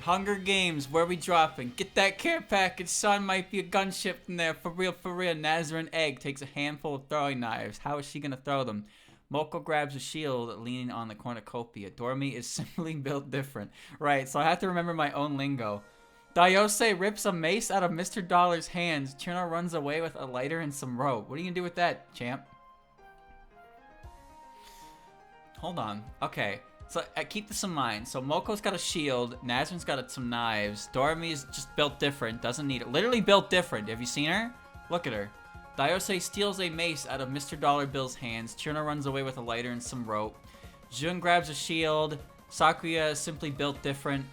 Hunger Games, where we dropping? Get that care package, son. Might be a gunship in there. For real, for real. Nazarene Egg takes a handful of throwing knives. How is she gonna throw them? Moko grabs a shield, leaning on the cornucopia. Dormy is simply built different. Right, so I have to remember my own lingo. Dayose rips a mace out of Mr. Dollar's hands. Chuno runs away with a lighter and some rope. What are you gonna do with that, champ? Hold on. Okay. So keep this in mind. So Moko's got a shield. Nazarene's got some knives. Dormy's just built different. Doesn't need it. Literally built different. Have you seen her? Look at her. Dayose steals a mace out of Mr. Dollar Bill's hands. Chuno runs away with a lighter and some rope. Jun grabs a shield. Sakuya is simply built different.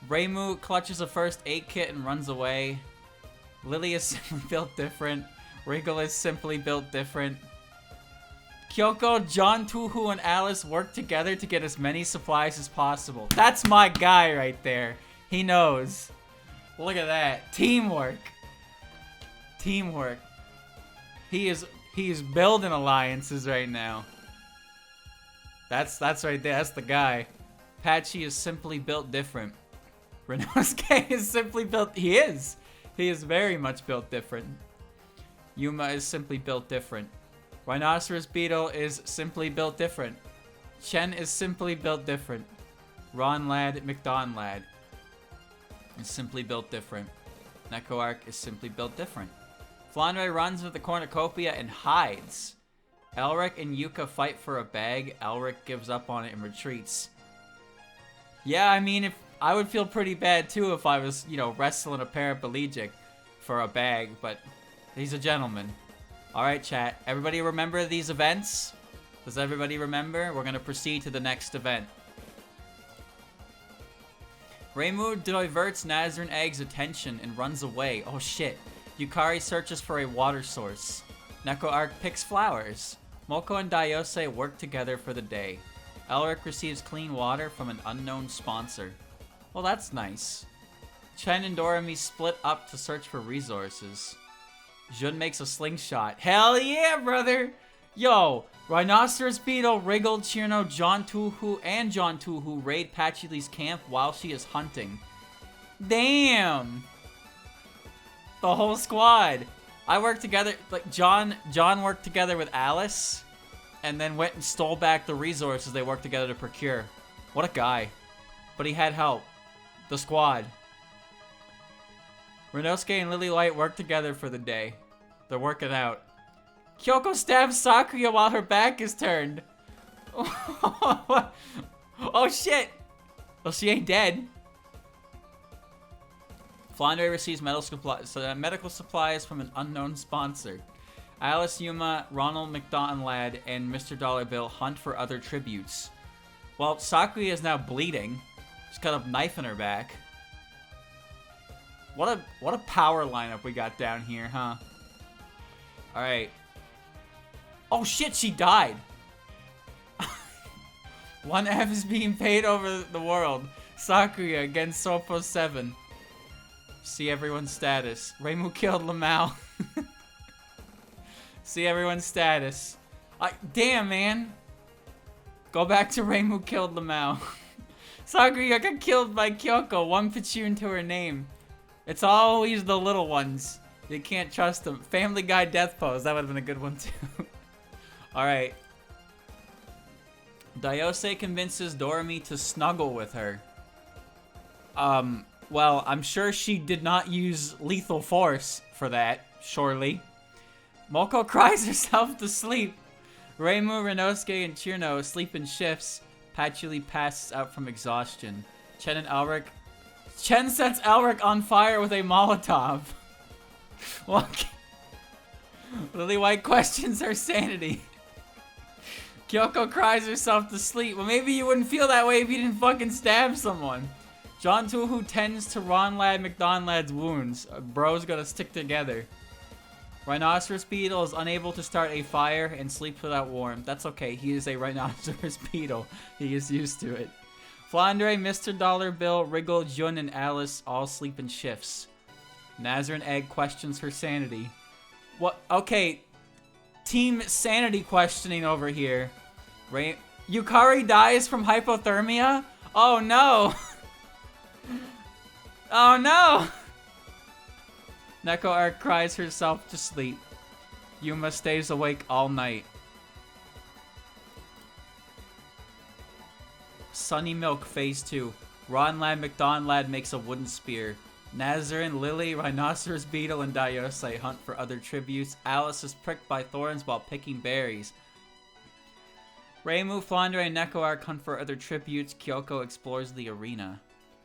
Reimu clutches a first aid kit and runs away. Lily is simply built different. Wriggle is simply built different. Kyoko, John, Touhou, and Alice work together to get as many supplies as possible. That's my guy right there. He knows. Look at that. Teamwork. Teamwork. He is building alliances right now. That's right there. That's the guy. Patchy is simply built different. Renosuke is simply built. He is. He is very much built different. Yuma is simply built different. Rhinoceros Beetle is simply built different. Chen is simply built different. Ron Lad McDon Lad is simply built different. Neko Arc is simply built different. Flandre runs into the cornucopia and hides. Elric and Yuka fight for a bag. Elric gives up on it and retreats. Yeah, I mean, if I would feel pretty bad too if I was, you know, wrestling a paraplegic for a bag, but he's a gentleman. Alright, chat. Everybody remember these events? Does everybody remember? We're gonna proceed to the next event. Reimu diverts Nazarene Egg's attention and runs away. Oh shit. Yukari searches for a water source. Neko Arc picks flowers. Moko and Daiose work together for the day. Elric receives clean water from an unknown sponsor. Well, that's nice. Chen and Doremi split up to search for resources. Jun makes a slingshot. Hell yeah, brother! Yo, Rhinoceros Beetle, Wriggle, Chirno, John Touhou raid Patchyli's camp while she is hunting. Damn! The whole squad. I worked together, like John worked together with Alice, and then went and stole back the resources they worked together to procure. What a guy. But he had help. The squad. Renosuke and Lily White work together for the day. They're working out. Kyoko stabs Sakuya while her back is turned. Oh shit! Well, she ain't dead. Flandre receives medical supplies from an unknown sponsor. Alice, Yuma, Ronald McDonald Lad, and Mr. Dollar Bill hunt for other tributes. Well, Sakuya is now bleeding. She's got a knife in her back. What a power lineup we got down here, huh? Alright. Oh shit, she died! 1F is being paid over the world. Sakuya against Sopo 7. See everyone's status. Reimu killed Lamau. See everyone's status. Damn, man. Go back to Reimu killed Lamau. Sakuya got killed by Kyoko. 1 Pichun to her name. It's always the little ones. You can't trust them. Family Guy death pose. That would have been a good one too. Alright. Daiose convinces Doremi to snuggle with her. Well, I'm sure she did not use lethal force for that, surely. Moko cries herself to sleep. Reimu, Renosuke, and Chirno sleep in shifts. Patchouli passes out from exhaustion. Chen sets Elric on fire with a Molotov. Lily White questions her sanity. Kyoko cries herself to sleep. Well, maybe you wouldn't feel that way if you didn't fucking stab someone. John Touhou tends to Ron Lad McDon Lad's wounds. Bro's gonna stick together. Rhinoceros Beetle is unable to start a fire and sleeps without warmth. That's okay, he is a Rhinoceros Beetle. He is used to it. Flandre, Mr. Dollar Bill, Wriggle, Jun, and Alice all sleep in shifts. Nazarene Egg questions her sanity. What? Okay, team sanity questioning over here. Yukari dies from hypothermia? Oh no! Oh no! Neko Arc cries herself to sleep. Yuma stays awake all night. Sunny Milk Phase 2. Ron Lad McDon Lad makes a wooden spear. Nazarene, Lily, Rhinoceros Beetle, and Daiose hunt for other tributes. Alice is pricked by thorns while picking berries. Reimu, Flandre, and Neko Arc hunt for other tributes. Kyoko explores the arena.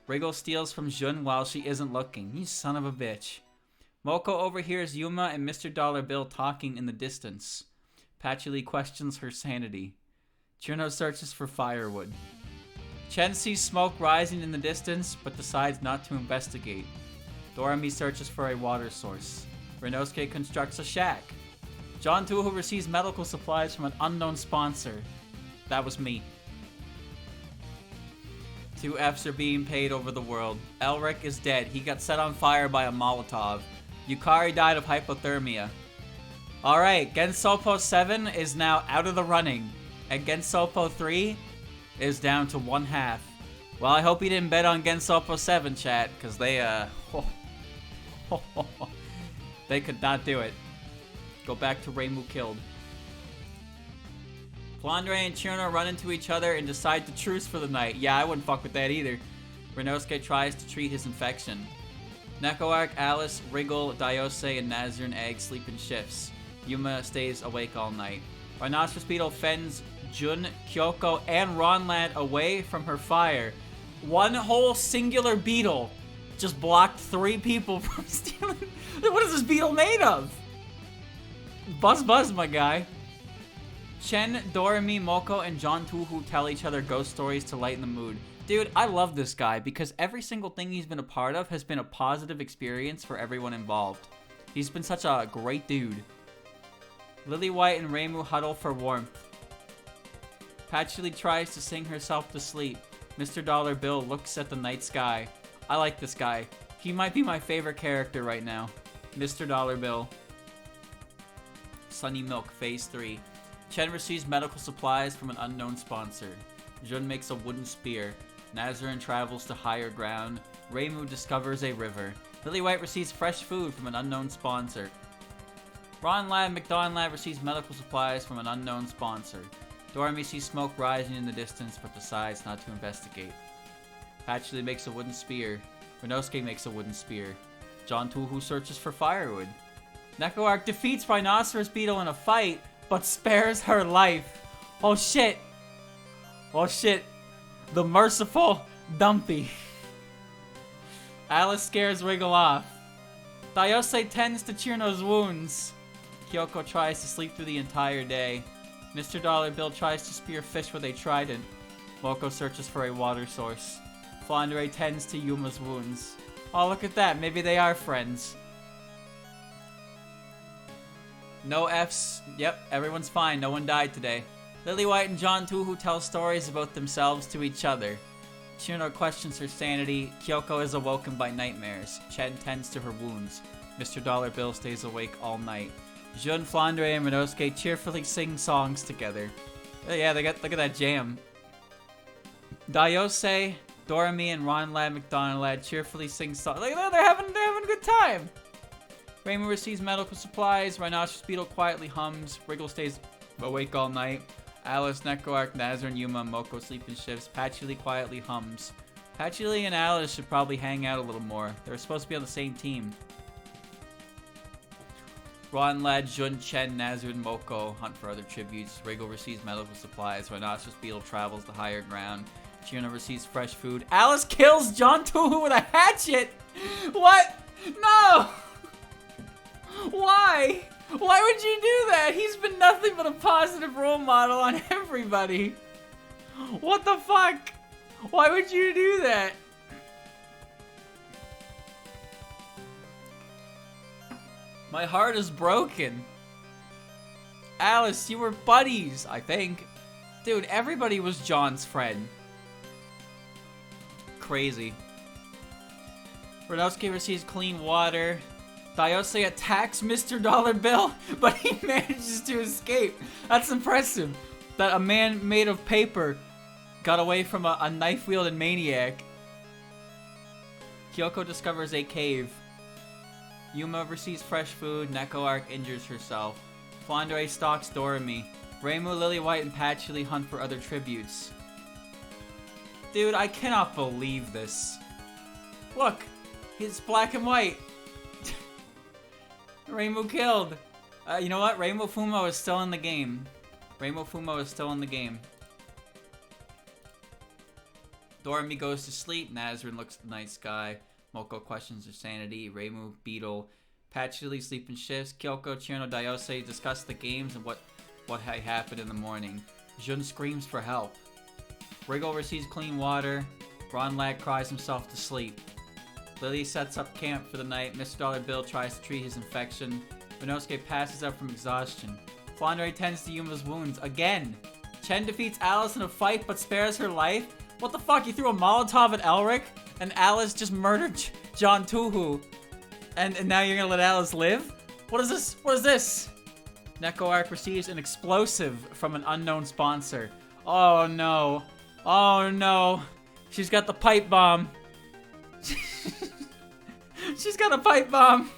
Wriggle steals from Jun while she isn't looking. You son of a bitch. Moko overhears Yuma and Mr. Dollar Bill talking in the distance. Patchouli questions her sanity. Chirno searches for firewood. Chen sees smoke rising in the distance, but decides not to investigate. Doremi searches for a water source. Renosuke constructs a shack. John Touhou receives medical supplies from an unknown sponsor. That was me. 2 Fs are being paid over the world. Elric is dead. He got set on fire by a Molotov. Yukari died of hypothermia. Alright, Gensokyo 7 is now out of the running. And Gensokyo 3 is down to 1/2. Well, I hope he didn't bet on Gensokyo 7, chat, because they, they could not do it. Go back to Reimu killed. Flandre and Chirno run into each other and decide to truce for the night. Yeah, I wouldn't fuck with that either. Renosuke tries to treat his infection. Nekoark, Alice, Wriggle, Daiose, and Nazir and Egg sleep in shifts. Yuma stays awake all night. Rhinoceros Beetle fends Jun, Kyoko, and Ronland away from her fire. One whole singular beetle just blocked 3 people from stealing. What is this beetle made of? Buzz, my guy. Chen, Doremi, Moko, and John Touhou tell each other ghost stories to lighten the mood. Dude, I love this guy because every single thing he's been a part of has been a positive experience for everyone involved. He's been such a great dude. Lily White and Reimu huddle for warmth. Patchouli tries to sing herself to sleep. Mr. Dollar Bill looks at the night sky. I like this guy. He might be my favorite character right now. Mr. Dollar Bill. Sunny Milk, Phase 3. Chen receives medical supplies from an unknown sponsor. Jun makes a wooden spear. Nazarin travels to higher ground. Reimu discovers a river. Lily White receives fresh food from an unknown sponsor. Ron Lad McDonald receives medical supplies from an unknown sponsor. Doremi sees smoke rising in the distance but decides not to investigate. Patchouli makes a wooden spear. Renosuke makes a wooden spear. John Touhou searches for firewood. Nekoark defeats Rhinoceros Beetle in a fight but spares her life. Oh shit. Oh shit. The merciful Dumpy. Alice scares Wiggle off. Daiose tends to Chirno's wounds. Kyoko tries to sleep through the entire day. Mr. Dollar Bill tries to spear fish with a trident. Moko searches for a water source. Flandre tends to Yuma's wounds. Oh, look at that. Maybe they are friends. No Fs. Yep, everyone's fine. No one died today. Lily White and John Touhou tell stories about themselves to each other. Chirno questions her sanity. Kyoko is awoken by nightmares. Chen tends to her wounds. Mr. Dollar Bill stays awake all night. Jun, Flandre, and Renosuke cheerfully sing songs together. Oh, yeah, look at that jam. Daiose, Doremi, and Ron Lad McDonald cheerfully sing songs. Like, they're having a good time. Reimu receives medical supplies. Rhinoceros Beetle quietly hums. Wriggle stays awake all night. Alice, Nekoark, Nazar, and Yuma, Moko sleep in shifts. Patchouli quietly hums. Patchouli and Alice should probably hang out a little more. They're supposed to be on the same team. Ron, Lad, Jun, Chen, Nazar, and Moko hunt for other tributes. Wriggle receives medical supplies. Rhinoceros Beetle travels to higher ground. Chirno receives fresh food. Alice kills John Touhou with a hatchet! What? No! Why? Why would you do that? He's been nothing but a positive role model on everybody. What the fuck? Why would you do that? My heart is broken. Alice, you were buddies, I think. Dude, everybody was John's friend. Crazy. Renosuke receives clean water. Daiose attacks Mr. Dollar Bill, but he manages to escape. That's impressive. That a man made of paper got away from a knife-wielding maniac. Kyoko discovers a cave. Yuma receives fresh food. Nekoark injures herself. Flandre stalks Doremi. Reimu, Lily White, and Patchouli hunt for other tributes. Dude, I cannot believe this. Look, it's black and white. Reimu killed. You know what? Rainbow Fumo is still in the game. Rainbow Fumo is still in the game. Doremi goes to sleep. Nazarin looks at the night sky. Moko questions her sanity. Reimu, Beetle, Patchouli sleep in shifts. Kyoko, Chirno, Daiose discuss the games and what happened in the morning. Jun screams for help. Wriggle receives clean water. Ron Lad cries himself to sleep. Lily sets up camp for the night. Mr. Dollar Bill tries to treat his infection. Rinosuke passes out from exhaustion. Flandre tends to Yuma's wounds again. Chen defeats Alice in a fight but spares her life. What the fuck? You threw a Molotov at Elric and Alice just murdered John Touhou. And now you're gonna let Alice live? What is this? What is this? Neko Arc receives an explosive from an unknown sponsor. Oh no. Oh no. She's got the pipe bomb. She's got a pipe bomb.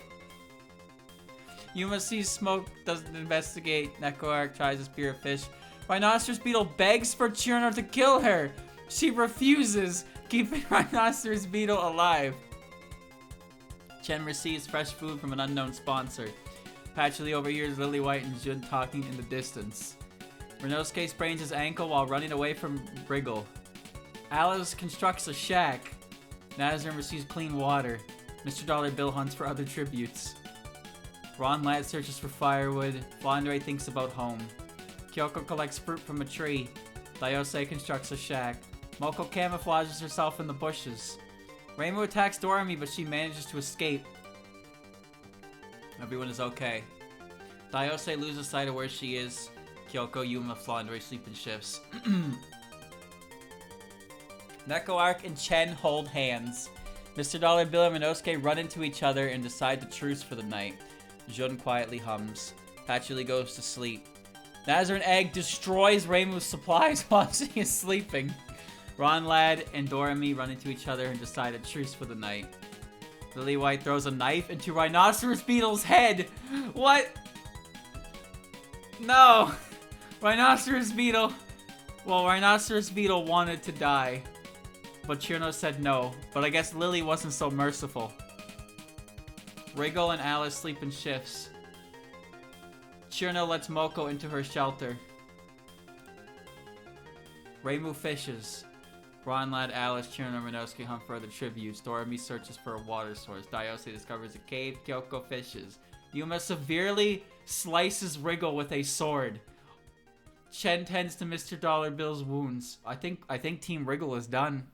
Yuma sees smoke, doesn't investigate. Neko Arc tries to spear a fish. Rhinoceros Beetle begs for Chirno to kill her. She refuses, keeping Rhinoceros Beetle alive. Chen receives fresh food from an unknown sponsor. Patchouli overhears Lily White and Jun talking in the distance. Rinosuke sprains his ankle while running away from Wriggle. Alice constructs a shack. Nazarene receives clean water. Mr. Dollar Bill hunts for other tributes. Ron Lad searches for firewood. Flandre thinks about home. Kyoko collects fruit from a tree. Dayose constructs a shack. Moko camouflages herself in the bushes. Reimu attacks Doremi, but she manages to escape. Everyone is okay. Dayose loses sight of where she is. Kyoko, Yuma, Flandre sleep in shifts. Neko Arc and Chen hold hands. Mr. Dollar Bill and Rinosuke run into each other and decide to truce for the night. Jun quietly hums. Patchouli goes to sleep. Nazarene Egg destroys Reimu's supplies while she is sleeping. Ron Lad and Doremi run into each other and decide a truce for the night. Lily White throws a knife into Rhinoceros Beetle's head. What? No. Rhinoceros Beetle. Well, Rhinoceros Beetle wanted to die. But Chirno said no. But I guess Lily wasn't so merciful. Wriggle and Alice sleep in shifts. Chirno lets Moko into her shelter. Reimu fishes. Ron Lad, Alice, Chirno, and Rinosuke hunt for other tributes. Doremi searches for a water source. Dayose discovers a cave. Kyoko fishes. Yuma severely slices Wriggle with a sword. Chen tends to Mr. Dollar Bill's wounds. I think Team Wriggle is done.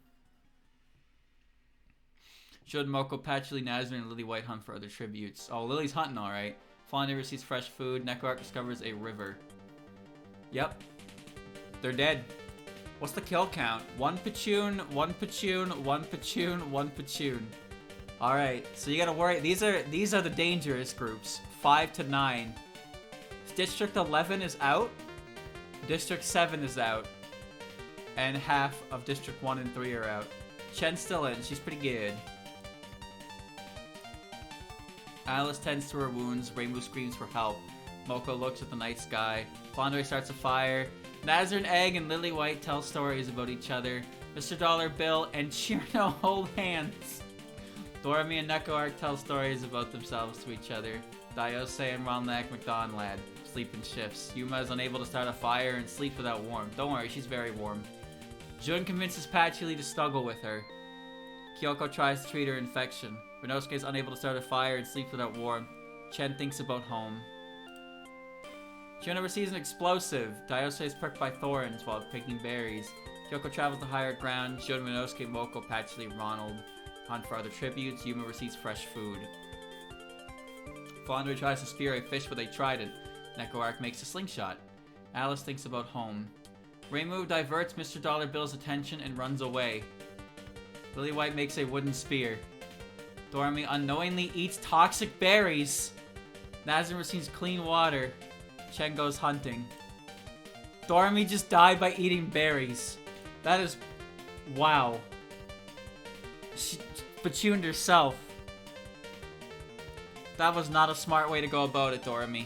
Jun, Moko, Patchouli, Nazarene, and Lily White hunt for other tributes. Oh, Lily's hunting alright. Flandre receives fresh food. Neko Arc discovers a river. Yep. They're dead. What's the kill count? 1 Pachoon, 1 Pachoon, 1 Pachoon, 1 Pachoon. Alright, so you gotta worry. These are the dangerous groups. 5 to 9. District 11 is out. District 7 is out. And half of District 1 and 3 are out. Chen's still in. She's pretty good. Alice tends to her wounds. Reimu screams for help. Moko looks at the night sky. Flandre starts a fire. Nazarene Egg and Lily White tell stories about each other. Mr. Dollar Bill and Chirno hold hands. Doremi and Neko Arc tell stories about themselves to each other. Dayose and Ron Lad McDonald Lad sleep in shifts. Yuma is unable to start a fire and sleep without warmth. Don't worry, she's very warm. Jun convinces Patchouli to snuggle with her. Kyoko tries to treat her infection. Rinosuke is unable to start a fire and sleep without warmth. Chen thinks about home. Chirno receives an explosive. Dayose is pricked by thorns while picking berries. Kyoko travels to higher ground. Jun, Rinosuke, Moko, Patchouli, Ronald hunt for other tributes. Yuma receives fresh food. Flandre tries to spear a fish with a trident. Neko Arc makes a slingshot. Alice thinks about home. Reimu diverts Mr. Dollar Bill's attention and runs away. Lily White makes a wooden spear. Doremi unknowingly eats toxic berries. Nazarene receives clean water. Chen goes hunting. Doremi just died by eating berries. That is... wow. She Pachooned herself. That was not a smart way to go about it, Doremi.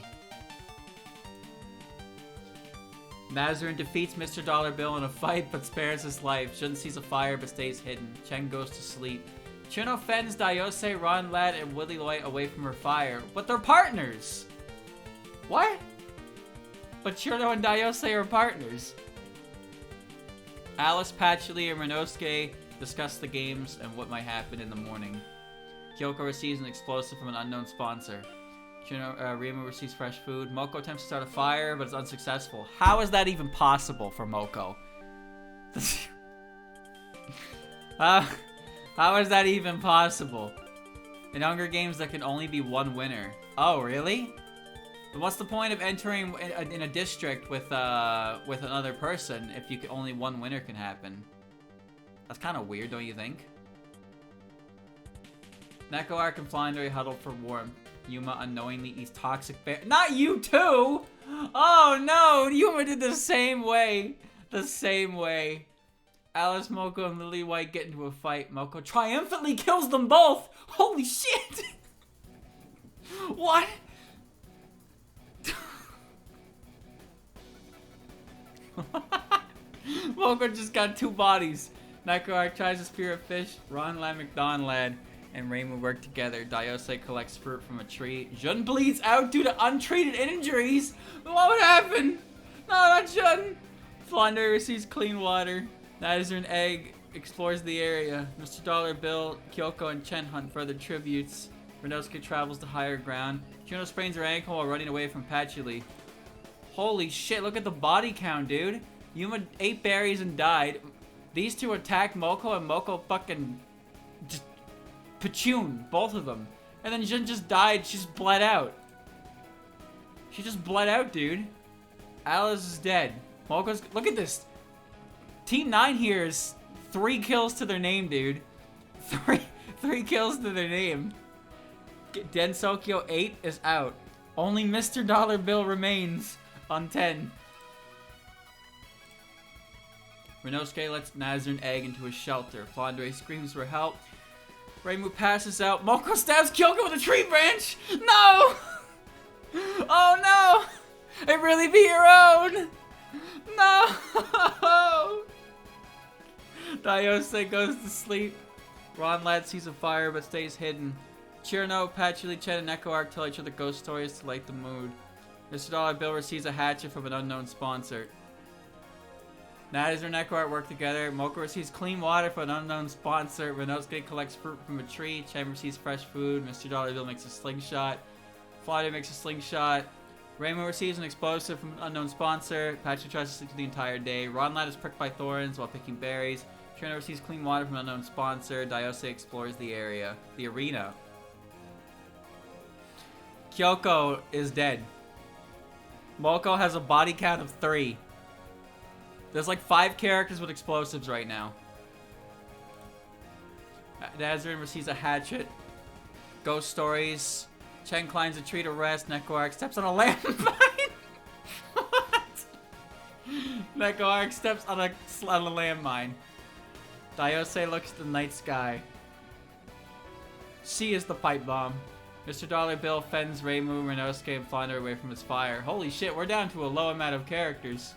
Nazarene defeats Mr. Dollar Bill in a fight but spares his life. Jun sees a fire but stays hidden. Chen goes to sleep. Chirno fends Dayose, Ron Lad, and Lily White away from her fire. But they're partners! What? But Chirno and Dayose are partners. Alice, Patchouli, and Rinosuke discuss the games and what might happen in the morning. Kyoko receives an explosive from an unknown sponsor. Reimu receives fresh food. Moko attempts to start a fire, but is unsuccessful. How is that even possible for Moko? How is that even possible? In Hunger Games, there can only be one winner. Oh, really? But what's the point of entering in a district with another person if you can, only one winner can happen? That's kind of weird, don't you think? Neko Arc and Flandre huddle for warmth. Yuma unknowingly eats toxic bear. Not you too! Oh no! Yuma did the same way. The same way. Alice, Moko, and Lily White get into a fight. Moko triumphantly kills them both! Holy shit! What? Moko just got 2 bodies. Neko Arc tries to spear a fish. Ron, Lad, McDon, Lad, and Reimu work together. Daiose collects fruit from a tree. Jun bleeds out due to untreated injuries. What would happen? No, not Jun. Flandre receives clean water. Nazir and Egg explores the area. Mr. Dollar Bill, Kyoko, and Chen hunt further tributes. Renosuke travels to higher ground. Juno sprains her ankle while running away from Patchouli. Holy shit, look at the body count, dude. Yuma ate berries and died. These two attacked Moko, and Moko fucking just Pachoon, both of them. And then Jun just died. She just bled out. She just bled out, dude. Alice is dead. Moko's... Look at this. Team 9 here is 3 kills to their name, dude. Three kills to their name. Gensokyo 8 is out. Only Mr. Dollar Bill remains on 10. Renosuke lets Nazir and Egg into a shelter. Flandre screams for help. Reimu passes out. Moko stabs Kyoko with a tree branch! No! Oh no! It really be your own! No! Daiose goes to sleep. Ron Lad sees a fire but stays hidden. Chirno, Patchouli, Chen, and Neko Arc tell each other ghost stories to light the mood. Mr. Dollar Bill receives a hatchet from an unknown sponsor. Nazir and Neko Arc work together. Moko receives clean water from an unknown sponsor. Renosuke collects fruit from a tree. Chen receives fresh food. Mr. Dollar Bill makes a slingshot. Flavia makes a slingshot. Reimu receives an explosive from an unknown sponsor. Patchouli tries to sleep through the entire day. Ron Lad is pricked by thorns while picking berries. Trina receives clean water from an unknown sponsor. Daiose explores the arena. Kyoko is dead. Moko has a body count of 3. There's like 5 characters with explosives right now. Nazarin receives a hatchet. Ghost stories. Chen climbs a tree to rest. Neko Arc steps on a landmine. What? Neko Arc steps on a landmine. Daiose looks at the night sky. She is the pipe bomb. Mr. Dollar Bill fends Reimu, Renosuke, and Flandre away from his fire. Holy shit, we're down to a low amount of characters.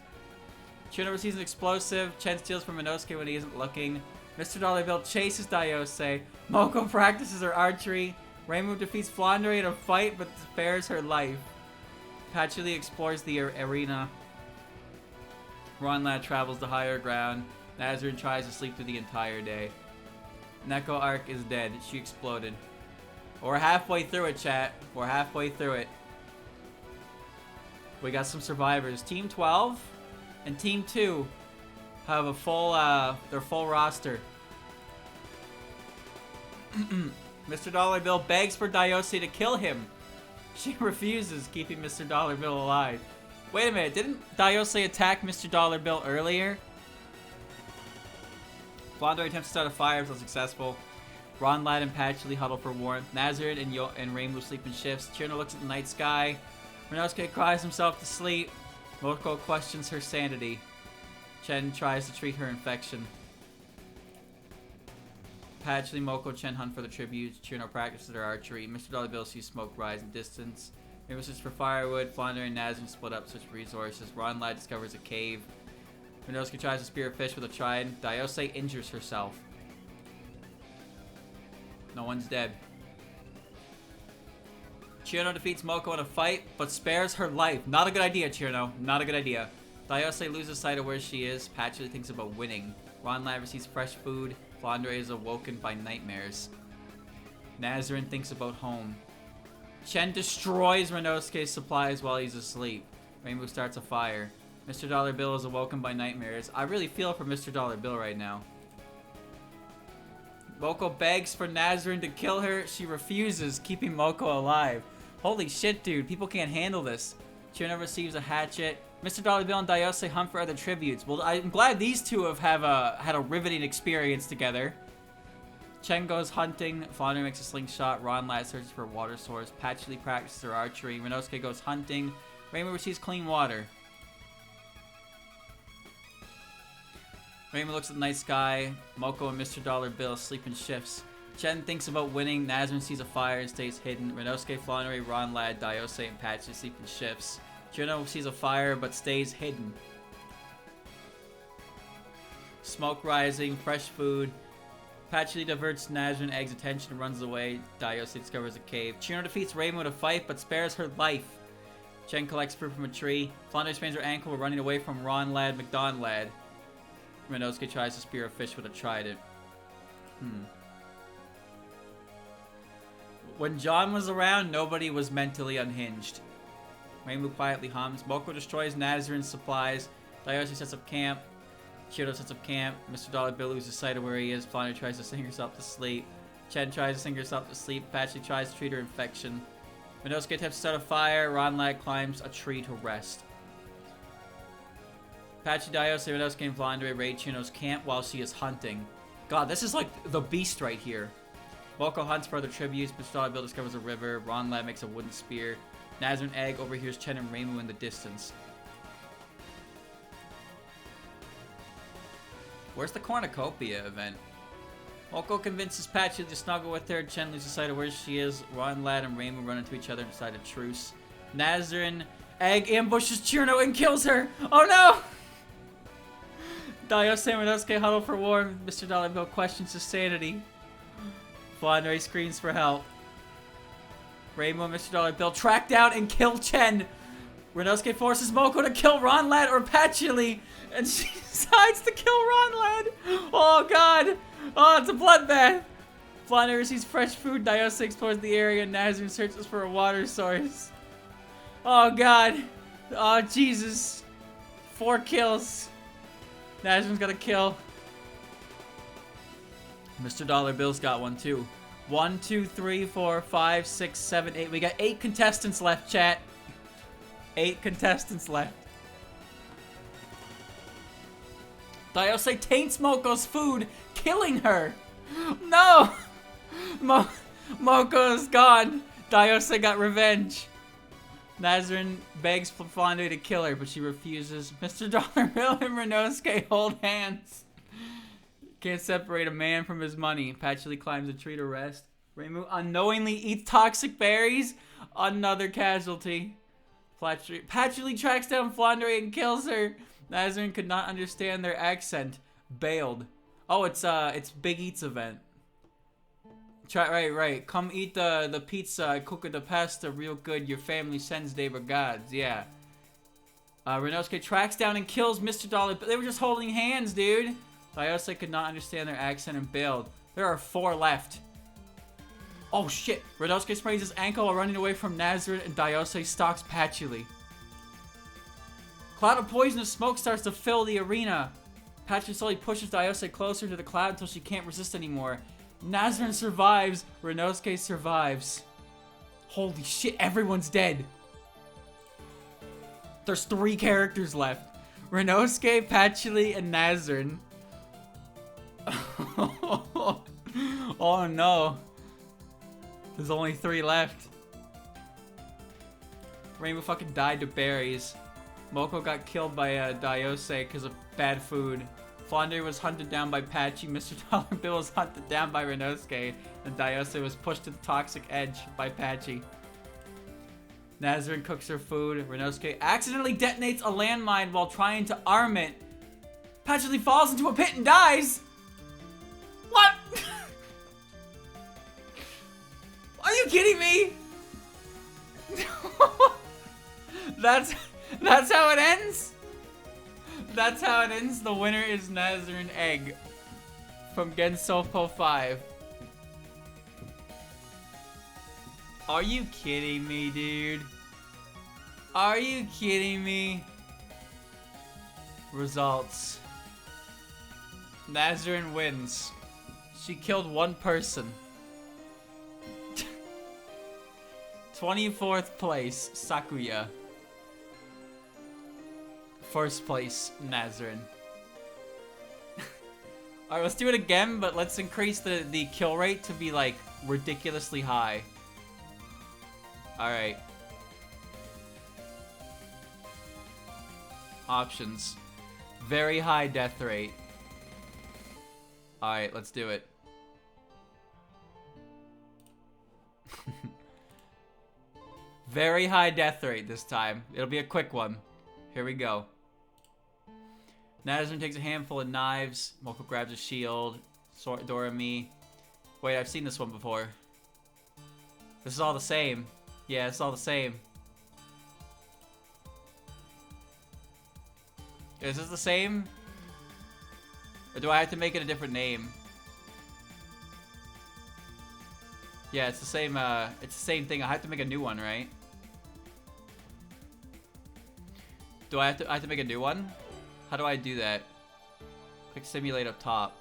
Chino receives an explosive. Chen steals from Renosuke when he isn't looking. Mr. Dollar Bill chases Daiose. Moko practices her archery. Reimu defeats Flandre in a fight but spares her life. Patchouli explores the arena. Ron Lad travels to higher ground. Nazir tries to sleep through the entire day. Neko Arc is dead. She exploded. We're halfway through it, chat. We're halfway through it. We got some survivors. Team 12 and Team 2 have a full, their full roster. Mr. Dollar Bill begs for Daiose to kill him. She refuses, keeping Mr. Dollar Bill alive. Wait a minute, didn't Daiose attack Mr. Dollar Bill earlier? Flandre attempts to start a fire, but unsuccessful. Ron Lad and Patchouli huddle for warmth. Nazir and Reimu sleep in shifts. Chirno looks at the night sky. Renosuke cries himself to sleep. Moko questions her sanity. Chen tries to treat her infection. Patchouli, Moko, Chen hunt for the tributes. Chirno practices their archery. Mr. Dollar Bill sees smoke rise in distance. Reimu searches for firewood. Flandre and Nazir split up, search for resources. Ron Lad discovers a cave. Renosuke tries to spear a fish with a trident. Daiose injures herself. No one's dead. Chirno defeats Moko in a fight, but spares her life. Not a good idea, Chirno. Not a good idea. Daiose loses sight of where she is. Patchouli thinks about winning. Ron Lad receives fresh food. Flandre is awoken by nightmares. Nazarin thinks about home. Chen destroys Renosuke's supplies while he's asleep. Reimu starts a fire. Mr. Dollar Bill is awoken by nightmares. I really feel for Mr. Dollar Bill right now. Moko begs for Nazrin to kill her. She refuses, keeping Moko alive. Holy shit, dude. People can't handle this. Chirno receives a hatchet. Mr. Dollar Bill and Dayose hunt for other tributes. Well, I'm glad these two have had a riveting experience together. Chen goes hunting. Flounder makes a slingshot. Ronlad searches for a water source. Patchouli practices her archery. Renosuke goes hunting. Reimu receives clean water. Reimu looks at the night sky. Moko and Mr. Dollar Bill sleep in shifts. Chen thinks about winning. Nazrin sees a fire and stays hidden. Renosuke, Flannery, Ronlad, Dayose, and Patchouli sleep in shifts. Chirno sees a fire but stays hidden. Smoke rising. Fresh food. Patchouli diverts Nazrin Egg's attention and runs away. Dayose discovers a cave. Chirno defeats Reimu to fight but spares her life. Chen collects fruit from a tree. Flounder sprains her ankle while running away from Ronlad McDonlad. Renosuke tries to spear a fish with a trident. When John was around, nobody was mentally unhinged. Reimu quietly hums. Moko destroys Nazrin's supplies. Dayose sets up camp. Chirno sets up camp. Mr. Dollar Bill loses sight of where he is. Flounder tries to sing herself to sleep. Chen tries to sing herself to sleep. Patchouli tries to treat her infection. Renosuke attempts to start a fire. Ronlad climbs a tree to rest. Patchouli, Dayose, Renosuke, and Flounder raid Chirno's camp while she is hunting. God, this is like the beast right here. Moko hunts for other tributes. Mr. Dollar Bill discovers a river. Ronlad makes a wooden spear. Nazrin Egg overhears Chen and Reimu in the distance. Where's the Cornucopia event? Moko convinces Patchouli to snuggle with her. Chen loses sight of where she is. Ronlad and Reimu run into each other and decide a truce. Nazrin Egg ambushes Chirno and kills her. Oh no! Dayose and Renosuke huddle for war. Mr. Dollar Bill questions his sanity. Flannery screams for help. Reimu and Mr. Dollar Bill track down and kill Chen. Renosuke forces Moko to kill Ronlad or Patchouli, and she decides to kill Ronlad. Oh god! Oh, it's a bloodbath. Flannery receives fresh food. Dayose explores the area. Nazrin searches for a water source. Oh god! Oh Jesus! 4 kills. Nazrin's got a kill. Mr. Dollar Bill's got one too. 1, 2, 3, 4, 5, 6, 7, 8. We got 8 contestants left, chat. 8 contestants left. Dayose taints Moko's food, killing her. No! Moko's gone. Dayose got revenge. Nazrin begs Flannery to kill her, but she refuses. Mr. Dollar Bill and Renosuke hold hands. Can't separate a man from his money. Patchouli climbs a tree to rest. Reimu unknowingly eats toxic berries. Another casualty. Patchouli tracks down Flandre and kills her. Nazrin could not understand their accent. Bailed. Oh, it's Big Eats event. Right. Come eat the pizza. I cook the pasta real good. Your family sends their regards. Yeah. Renosuke tracks down and kills Mr. Dollar. They were just holding hands, dude. Dayose could not understand their accent and bailed. There are 4 left. Oh shit. Renosuke sprains his ankle while running away from Nazrin, and Dayose stalks Patchouli. Cloud of poisonous smoke starts to fill the arena. Patchouli slowly pushes Dayose closer to the cloud until she can't resist anymore. Nazrin survives. Renosuke survives. Holy shit, everyone's dead. There's 3 characters left. Renosuke, Patchouli, and Nazrin. Oh no. There's only 3 left. Reimu fucking died to berries. Moko got killed by Dayose because of bad food. Flandre was hunted down by Patchy. Mr. Dollar Bill was hunted down by Renosuke. And Dayose was pushed to the toxic edge by Patchy. Nazrin cooks her food. Renosuke accidentally detonates a landmine while trying to arm it. Patchouli falls into a pit and dies. What? Are you kidding me? That's how it ends? That's how it ends. The winner is Nazrin Egg from Gensokyo 5. Are you kidding me, dude? Are you kidding me? Results. Nazrin wins. She killed one person. 24th place, Sakuya. First place, Nazarin. Alright, let's do it again, but let's increase the kill rate to be, like, ridiculously high. Alright. Options. Very high death rate. Alright, let's do it. Very high death rate this time. It'll be a quick one. Here we go. Nazarin takes a handful of knives. Moko grabs a shield. Dorami. Wait, I've seen this one before. This is all the same. Yeah, it's all the same. Is this the same? Or do I have to make it a different name? Yeah, it's the same thing. I have to make a new one, right? Do I have to make a new one? How do I do that? Click simulate up top.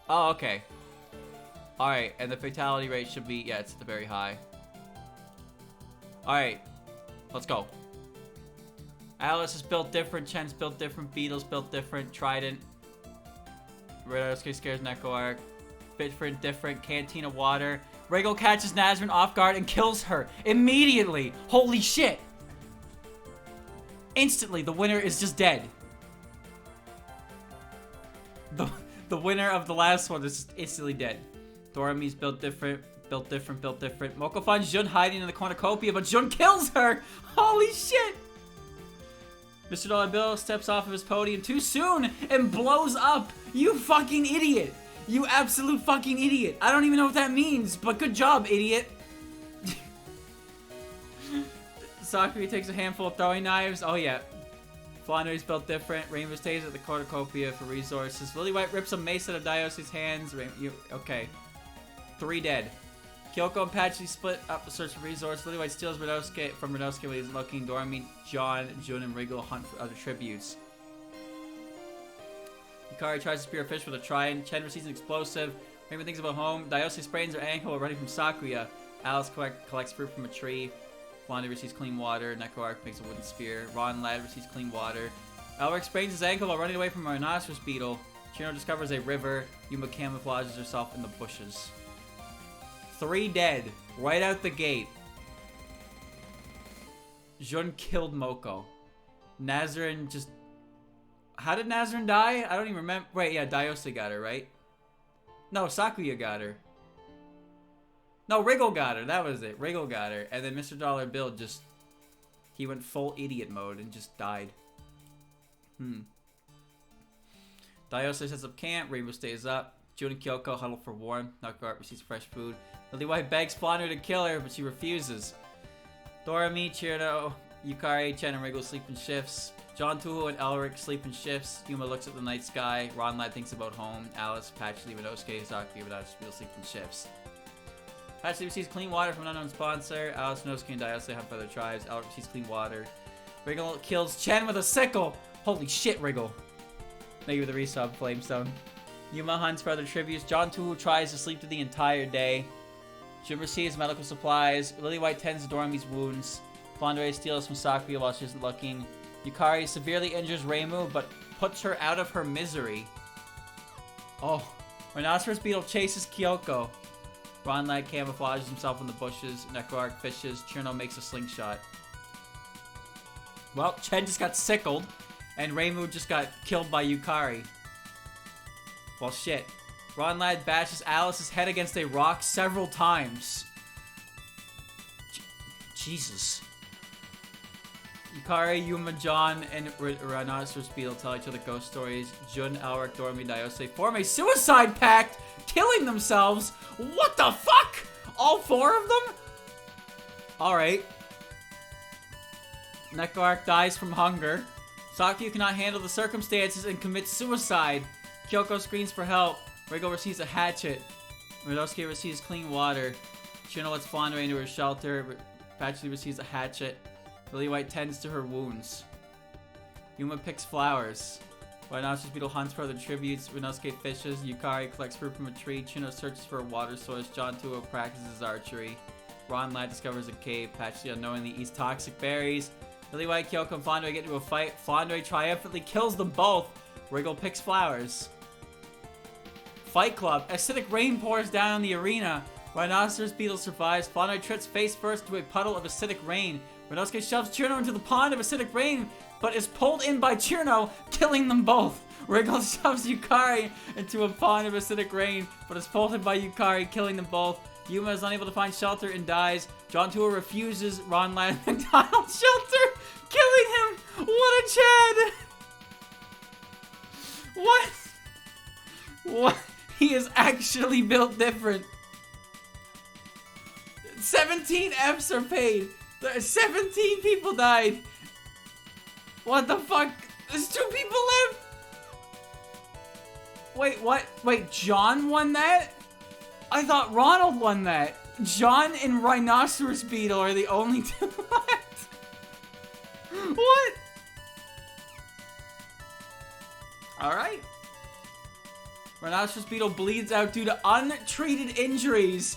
Oh, okay. Alright, and the fatality rate should be, yeah, it's at the very high. Alright, let's go. Alice is built different, Chen's built different, Beetle's built different, Trident. Redosuke scares Neko Arc. Different, Canteen of Water. Regal catches Nazarin off guard and kills her immediately. Holy shit. Instantly, the winner is just dead. The winner of the last one is instantly dead. Dorami's built different. Moko finds Jun hiding in the cornucopia, but Jun kills her! Holy shit! Mr. Dollar Bill steps off of his podium too soon and blows up! You fucking idiot! You absolute fucking idiot! I don't even know what that means, but good job, idiot! Sakura takes a handful of throwing knives. Oh yeah. Flannery's built different. Rainbow stays at the cornucopia for resources. Lily White rips a mace out of Diosi's hands. Okay. 3 dead. Kyoko and Patchy split up to search for resources. Lily White steals Redosuke from Redosuke when he's looking. Dorami, John, Jun, and Regal hunt for other tributes. Yukari tries to spear a fish with a trident. Chen receives an explosive. Rainbow thinks about home. Diosi sprains her ankle while running from Sakuya. Alice collects fruit from a tree. Blondie receives clean water. Neko Arc makes a wooden spear. Ron Ladd receives clean water. Elric sprains his ankle while running away from a rhinoceros beetle. Chino discovers a river. Yuma camouflages herself in the bushes. 3 dead. Right out the gate. Jun killed Moko. Nazarin just... How did Nazarin die? I don't even remember. Wait, yeah, Diosi got her, right? No, Sakuya got her. No, Wriggle got her. That was it. Wriggle got her. And then Mr. Dollar Bill just... He went full idiot mode and just died. Diosi sets up camp. Rainbow stays up. Jun and Kyoko huddle for warmth. Knockout receives fresh food. Lily White begs Flounder to kill her, but she refuses. Dorami, Chirino, Yukari, Chen, and Wriggle sleep in shifts. John, Touhou, and Elric sleep in shifts. Yuma looks at the night sky. Ron Ladd thinks about home. Alice, Patchley, Redosuke, Sakuya, Redosuke sleep in shifts. Patchley receives clean water from an unknown sponsor. Alice, Redosuke, and Diosi hunt for other tribes. Elric receives clean water. Wriggle kills Chen with a sickle. Holy shit, Wriggle. Maybe with a resub, Flamestone. Yuma hunts for other tributes. John Touhou tries to sleep through the entire day. Jim receives medical supplies. Lily White tends to Dorami's wounds. Flandre steals from Sakuya while she isn't looking. Yukari severely injures Reimu, but puts her out of her misery. Oh. Rhinoceros Beetle chases Kyoko. Ron Ladd camouflages himself in the bushes. Necroarch fishes. Chirno makes a slingshot. Well, Chen just got sickled, and Reimu just got killed by Yukari. Well, shit. Ron Ladd bashes Alice's head against a rock several times. Jesus. Yukari, Yuma, John, and Rhinoceros Beetle tell each other ghost stories. Jun, Elric, Dorami, Diosi form a suicide pact, killing themselves. What the fuck? All 4 of them? Alright. Necroarch dies from hunger. Sakuya cannot handle the circumstances and commits suicide. Kyoko screams for help. Wriggle receives a hatchet. Redosuke receives clean water. Chino lets Flounder into her shelter. Patchley receives a hatchet. Lily White tends to her wounds. Yuma picks flowers. Rhinoceros Beetle hunts for other tributes. Renosuke fishes. Yukari collects fruit from a tree. Chino searches for a water source. John Touhou practices archery. Ron Lad discovers a cave. Patchy unknowingly eats toxic berries. Lily White, Kyoko, and Flandre get into a fight. Flandre triumphantly kills them both. Wriggle picks flowers. Fight Club. Acidic rain pours down on the arena. Rhinoceros Beetle survives. Flandre trips face first into a puddle of acidic rain. Renosuke shoves Chirno into the pond of acidic rain, but is pulled in by Chirno, killing them both. Wriggle shoves Yukari into a pond of acidic rain, but is pulled in by Yukari, killing them both. Yuma is unable to find shelter and dies. John Touhou refuses Ron Lad McDonald's shelter, killing him. What a Chad! What? What? He is actually built different. 17 Fs are paid. 17 people died. What the fuck? There's 2 people left. Wait, what? Wait, John won that? I thought Ronald won that. John and Rhinoceros Beetle are the only 2 left. What? Alright. Rhinoceros Beetle bleeds out due to untreated injuries.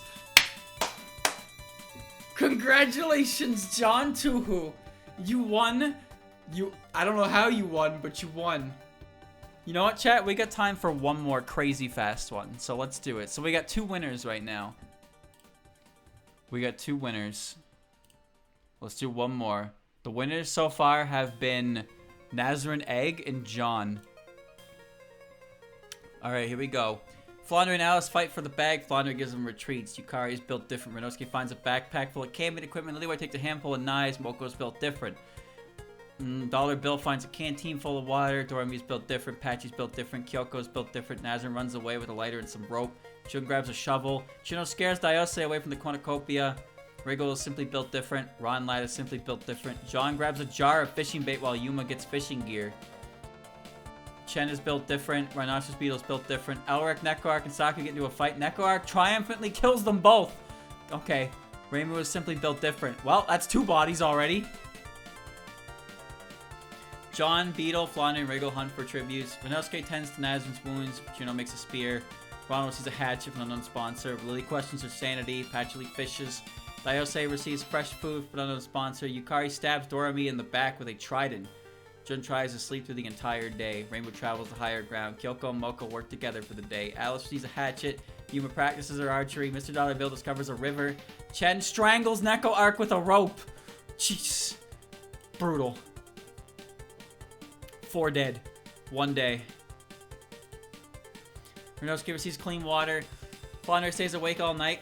Congratulations, John Touhou. You won. I don't know how you won, but you won. You know what, chat? We got time for one more crazy fast one, so let's do it. So we got 2 winners right now. We got 2 winners. Let's do one more. The winners so far have been Nazarene Egg and John. Alright, here we go. Flandre and Alice fight for the bag. Flandre gives them retreats. Yukari is built different. Renosuke finds a backpack full of camping equipment. Liliwai takes a handful of knives. Moko is built different. Dollar Bill finds a canteen full of water. Dorami's built different. Patchy's built different. Kyoko's built different. Nazarene runs away with a lighter and some rope. Jun grabs a shovel. Chino scares Daiose away from the cornucopia. Wriggle is simply built different. Ron Lad is simply built different. John grabs a jar of fishing bait while Yuma gets fishing gear. Chen is built different. Rhinoceros Beetle is built different. Elric, Nekoark, and Saku get into a fight. Nekoark triumphantly kills them both. Okay. Reimu is simply built different. Well, that's 2 bodies already. John, Beetle, Flandre, and Wriggle hunt for tributes. Renosuke tends to Nazarene's wounds. Juno makes a spear. Ronald sees a hatchet from an unknown sponsor. Lily questions her sanity. Patchouli fishes. Daiose receives fresh food from an unknown sponsor. Yukari stabs Dorami in the back with a trident. Jun tries to sleep through the entire day. Rainbow travels to higher ground. Kyoko and Moko work together for the day. Alice sees a hatchet. Yuma practices her archery. Mr. Dollar Bill discovers a river. Chen strangles Nekoark with a rope. Jeez. Brutal. 4 dead. 1 day. Renosuke receives clean water. Flandre stays awake all night.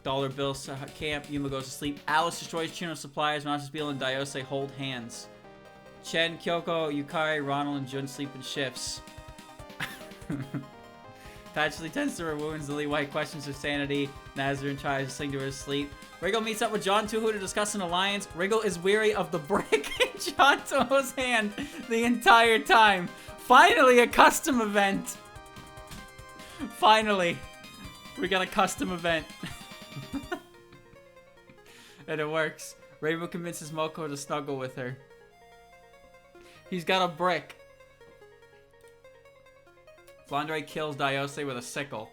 Dollar Bill camp. Yuma goes to sleep. Alice destroys Chino's supplies. Rhinoceros Beetle and Daiose hold hands. Chen, Kyoko, Yukari, Ronald, and Jun sleep in shifts. Patchouli tends to her wounds. Lily White questions her sanity. Nazarene tries to sing to her sleep. Wriggle meets up with John Touhou to discuss an alliance. Wriggle is weary of the brick in John Touhou's hand the entire time. Finally, a custom event. Finally, we got a custom event. And it works. Rainbow convinces Moko to snuggle with her. He's got a brick. Flandre kills Daiose with a sickle.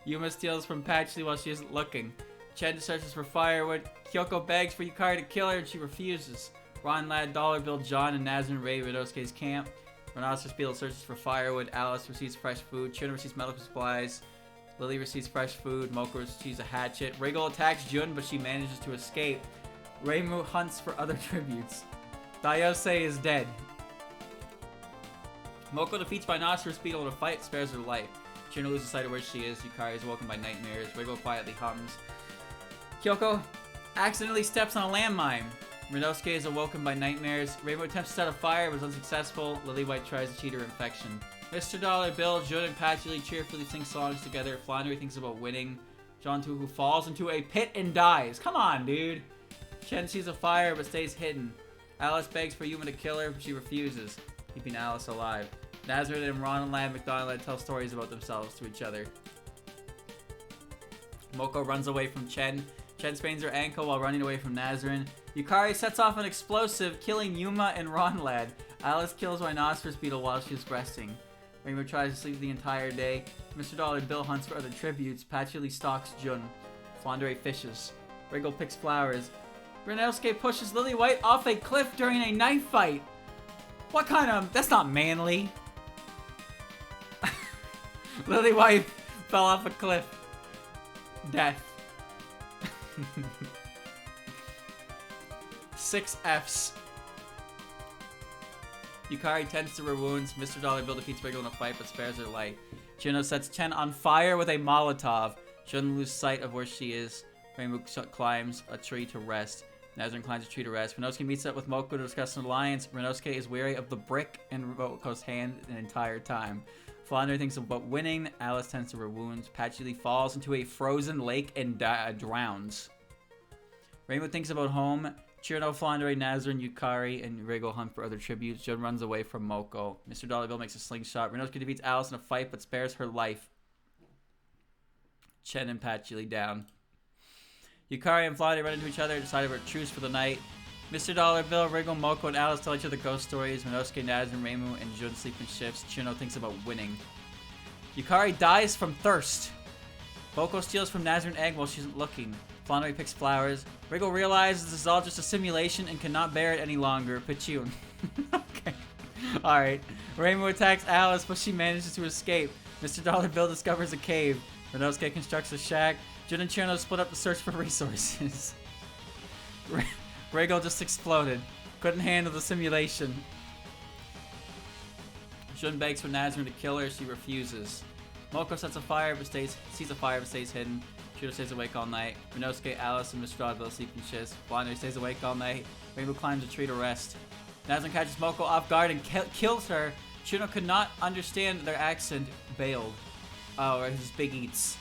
Yuma steals from Patchouli while she isn't looking. Chen searches for firewood. Kyoko begs for Yukari to kill her and she refuses. Ron, Lad, Dollar Bill, John, and Nazarene raid Renosuke's camp. Rhinoceros Beetle searches for firewood. Alice receives fresh food. Chun receives medical supplies. Lily receives fresh food. Moko receives a hatchet. Wriggle attacks Jun, but she manages to escape. Reimu hunts for other tributes. Daiose is dead. Moko defeats Rhinoceros Beetle in a fight, spares her life. Chino loses sight of where she is. Yukari is woken by nightmares. Wriggle quietly hums. Kyoko accidentally steps on a landmine. Renosuke is awoken by nightmares. Rainbow attempts to start a fire but is unsuccessful. Lily White tries to cheat her infection. Mr. Dollar Bill, Jun, and Patchouli cheerfully sing songs together. Flandre thinks about winning. John Touhou falls into a pit and dies. Come on, dude. Chen sees a fire but stays hidden. Alice begs for Yuma to kill her, but she refuses, keeping Alice alive. Nazareth and Ronald Land McDonald tell stories about themselves to each other. Moko runs away from Chen. Chen sprains her ankle while running away from Nazarene. Yukari sets off an explosive, killing Yuma and Ronlad. Alice kills Rhinoceros Beetle while she's resting. Rainbow tries to sleep the entire day. Mr. Dollar Bill hunts for other tributes. Patchouli stalks Jun. Flandre fishes. Wriggle picks flowers. Renosuke pushes Lily White off a cliff during a knife fight. What kind of... That's not manly. Lily White fell off a cliff. Death. 6 Fs. Yukari tends to her wounds. Mr. Dollar Bill defeats Wriggle in a fight but spares her life. Chino sets Chen on fire with a Molotov. She doesn't lose sight of where she is. Rainbow climbs a tree to rest. Nazarene climbs a tree to rest. Renosuke meets up with Moko to discuss an alliance. Renosuke is wary of the brick in Moko's hand the entire time. Flandre thinks about winning. Alice tends to her wounds. Patchouli falls into a frozen lake and drowns. Rainbow thinks about home. Chirno, Flandre, Nazarene, Yukari, and Wriggle hunt for other tributes. Jun runs away from Moko. Mr. Dollar Bill makes a slingshot. Renosuke defeats Alice in a fight but spares her life. Chen and Patchouli down. Yukari and Flandre run into each other and decide for a truce for the night. Mr. Dollar Bill, Wriggle, Moko, and Alice tell each other ghost stories. Renosuke, Nazarene, Reimu, and Jun sleep in shifts. Chirno thinks about winning. Yukari dies from thirst. Moko steals from Nazarene egg while she's looking. Flandre picks flowers. Wriggle realizes this is all just a simulation and cannot bear it any longer. Pichun. Okay. Alright. Reimu attacks Alice, but she manages to escape. Mr. Dollar Bill discovers a cave. Renosuke constructs a shack. Jun and Chirno split up to search for resources. Wriggle just exploded. Couldn't handle the simulation. Jun begs for Nazarene to kill her. She refuses. Moko sets a fire but sees a fire but stays hidden. Chirno stays awake all night. Renosuke, Alice, and Mr. Bill sleep in shifts. Flandre stays awake all night. Rainbow climbs a tree to rest. Nazarene catches Moko off guard and kills her. Chirno could not understand their accent. Bailed. Oh, or his big eats.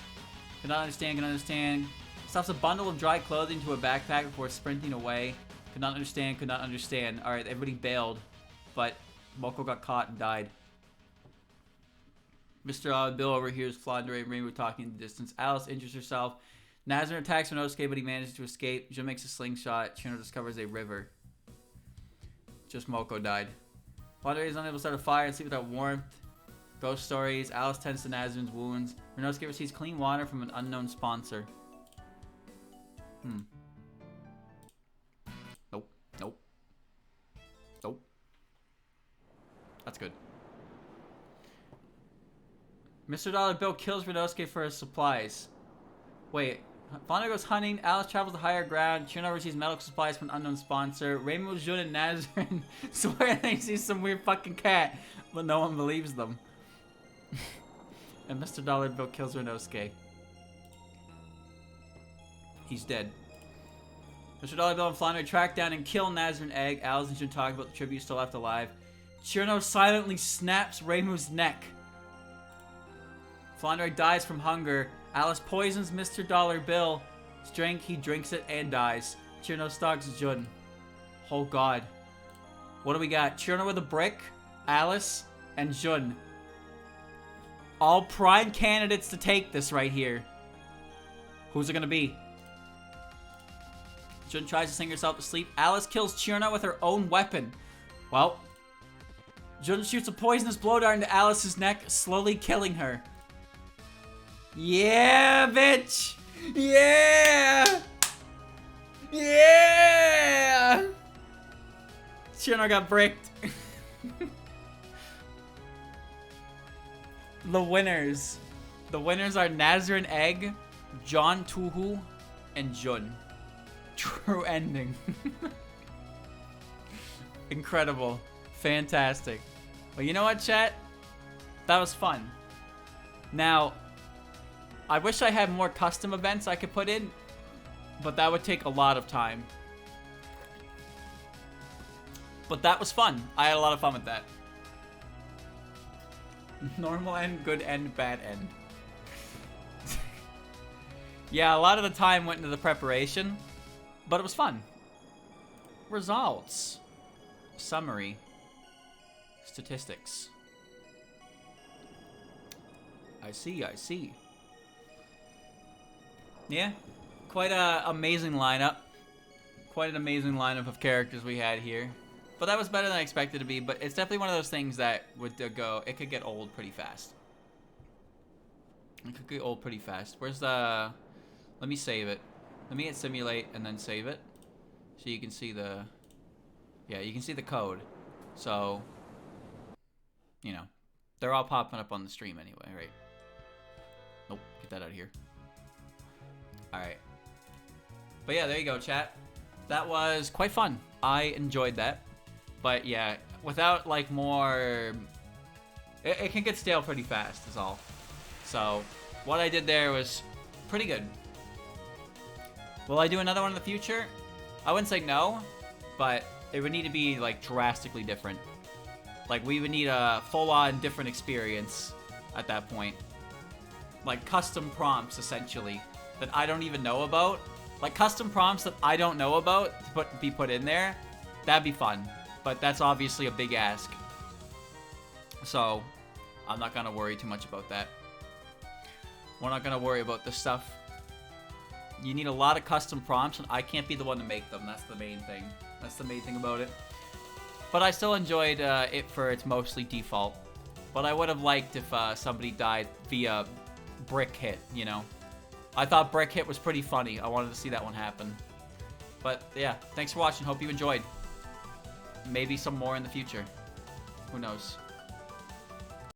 Could not understand. Stuffs a bundle of dry clothing to a backpack before sprinting away. Could not understand. Alright, everybody bailed. But Moko got caught and died. Mr. Bill overhears Flandre and Rainbow talking in the distance. Alice injures herself. Nazarene attacks Renosuke, but he manages to escape. Jun makes a slingshot. Chirno discovers a river. Just Moko died. Flandre is unable to start a fire and sleep without warmth. Ghost stories. Alice tends to Nazarene's wounds. Renosuke receives clean water from an unknown sponsor. Nope. That's good. Mr. Dollar Bill kills Renosuke for his supplies. Wait. Flandre goes hunting. Alice travels to higher ground. Chirno receives medical supplies from an unknown sponsor. Reimu, Jun, and Nazarene swear they see some weird fucking cat, but no one believes them. And Mr. Dollar Bill kills Renosuke. He's dead. Mr. Dollar Bill and Flandre track down and kill Nazarene Egg. Alice and Jun talk about the tribute still left alive. Chirno silently snaps Reimu's neck. Flandre dies from hunger. Alice poisons Mr. Dollar Bill. He drinks it and dies. Chirno stalks Jun. Oh god. What do we got? Chirno with a brick, Alice, and Jun. All prime candidates to take this right here. Who's it gonna be? Jun tries to sing herself to sleep. Alice kills Chirno with her own weapon. Well, Jun shoots a poisonous blow dart into Alice's neck, slowly killing her. Yeah, bitch! Yeah! Yeah! Chirno got bricked. The winners. The winners are Nazarene Egg, John Touhou, and Jun. True ending. Incredible. Fantastic. Well, you know what, chat? That was fun. Now, I wish I had more custom events I could put in, but that would take a lot of time. But that was fun. I had a lot of fun with that. Normal end, good end, bad end. Yeah, a lot of the time went into the preparation, but it was fun. Results. Summary. Statistics. I see. Yeah, quite an amazing lineup. Quite an amazing lineup of characters we had here. But that was better than I expected it to be. But it's definitely one of those things that would it could get old pretty fast. It could get old pretty fast. Where's the... Let me save it. Let me hit simulate and then save it. So you can see the... Yeah, you can see the code. So, you know, they're all popping up on the stream anyway, right? Nope, get that out of here. Alright. But yeah, there you go, chat. That was quite fun. I enjoyed that. But yeah, without like more... It can get stale pretty fast, is all. So, what I did there was pretty good. Will I do another one in the future? I wouldn't say no, but it would need to be like drastically different. Like we would need a full-on different experience at that point. Like custom prompts, essentially, that I don't even know about. Like custom prompts that I don't know about to be put in there. That'd be fun, but that's obviously a big ask. So, I'm not gonna worry too much about that. We're not gonna worry about this stuff. You need a lot of custom prompts, and I can't be the one to make them. That's the main thing. That's the main thing about it. But I still enjoyed it for its mostly default. But I would have liked if somebody died via brick hit, you know? I thought brick hit was pretty funny. I wanted to see that one happen. But yeah, thanks for watching. Hope you enjoyed. Maybe some more in the future. Who knows?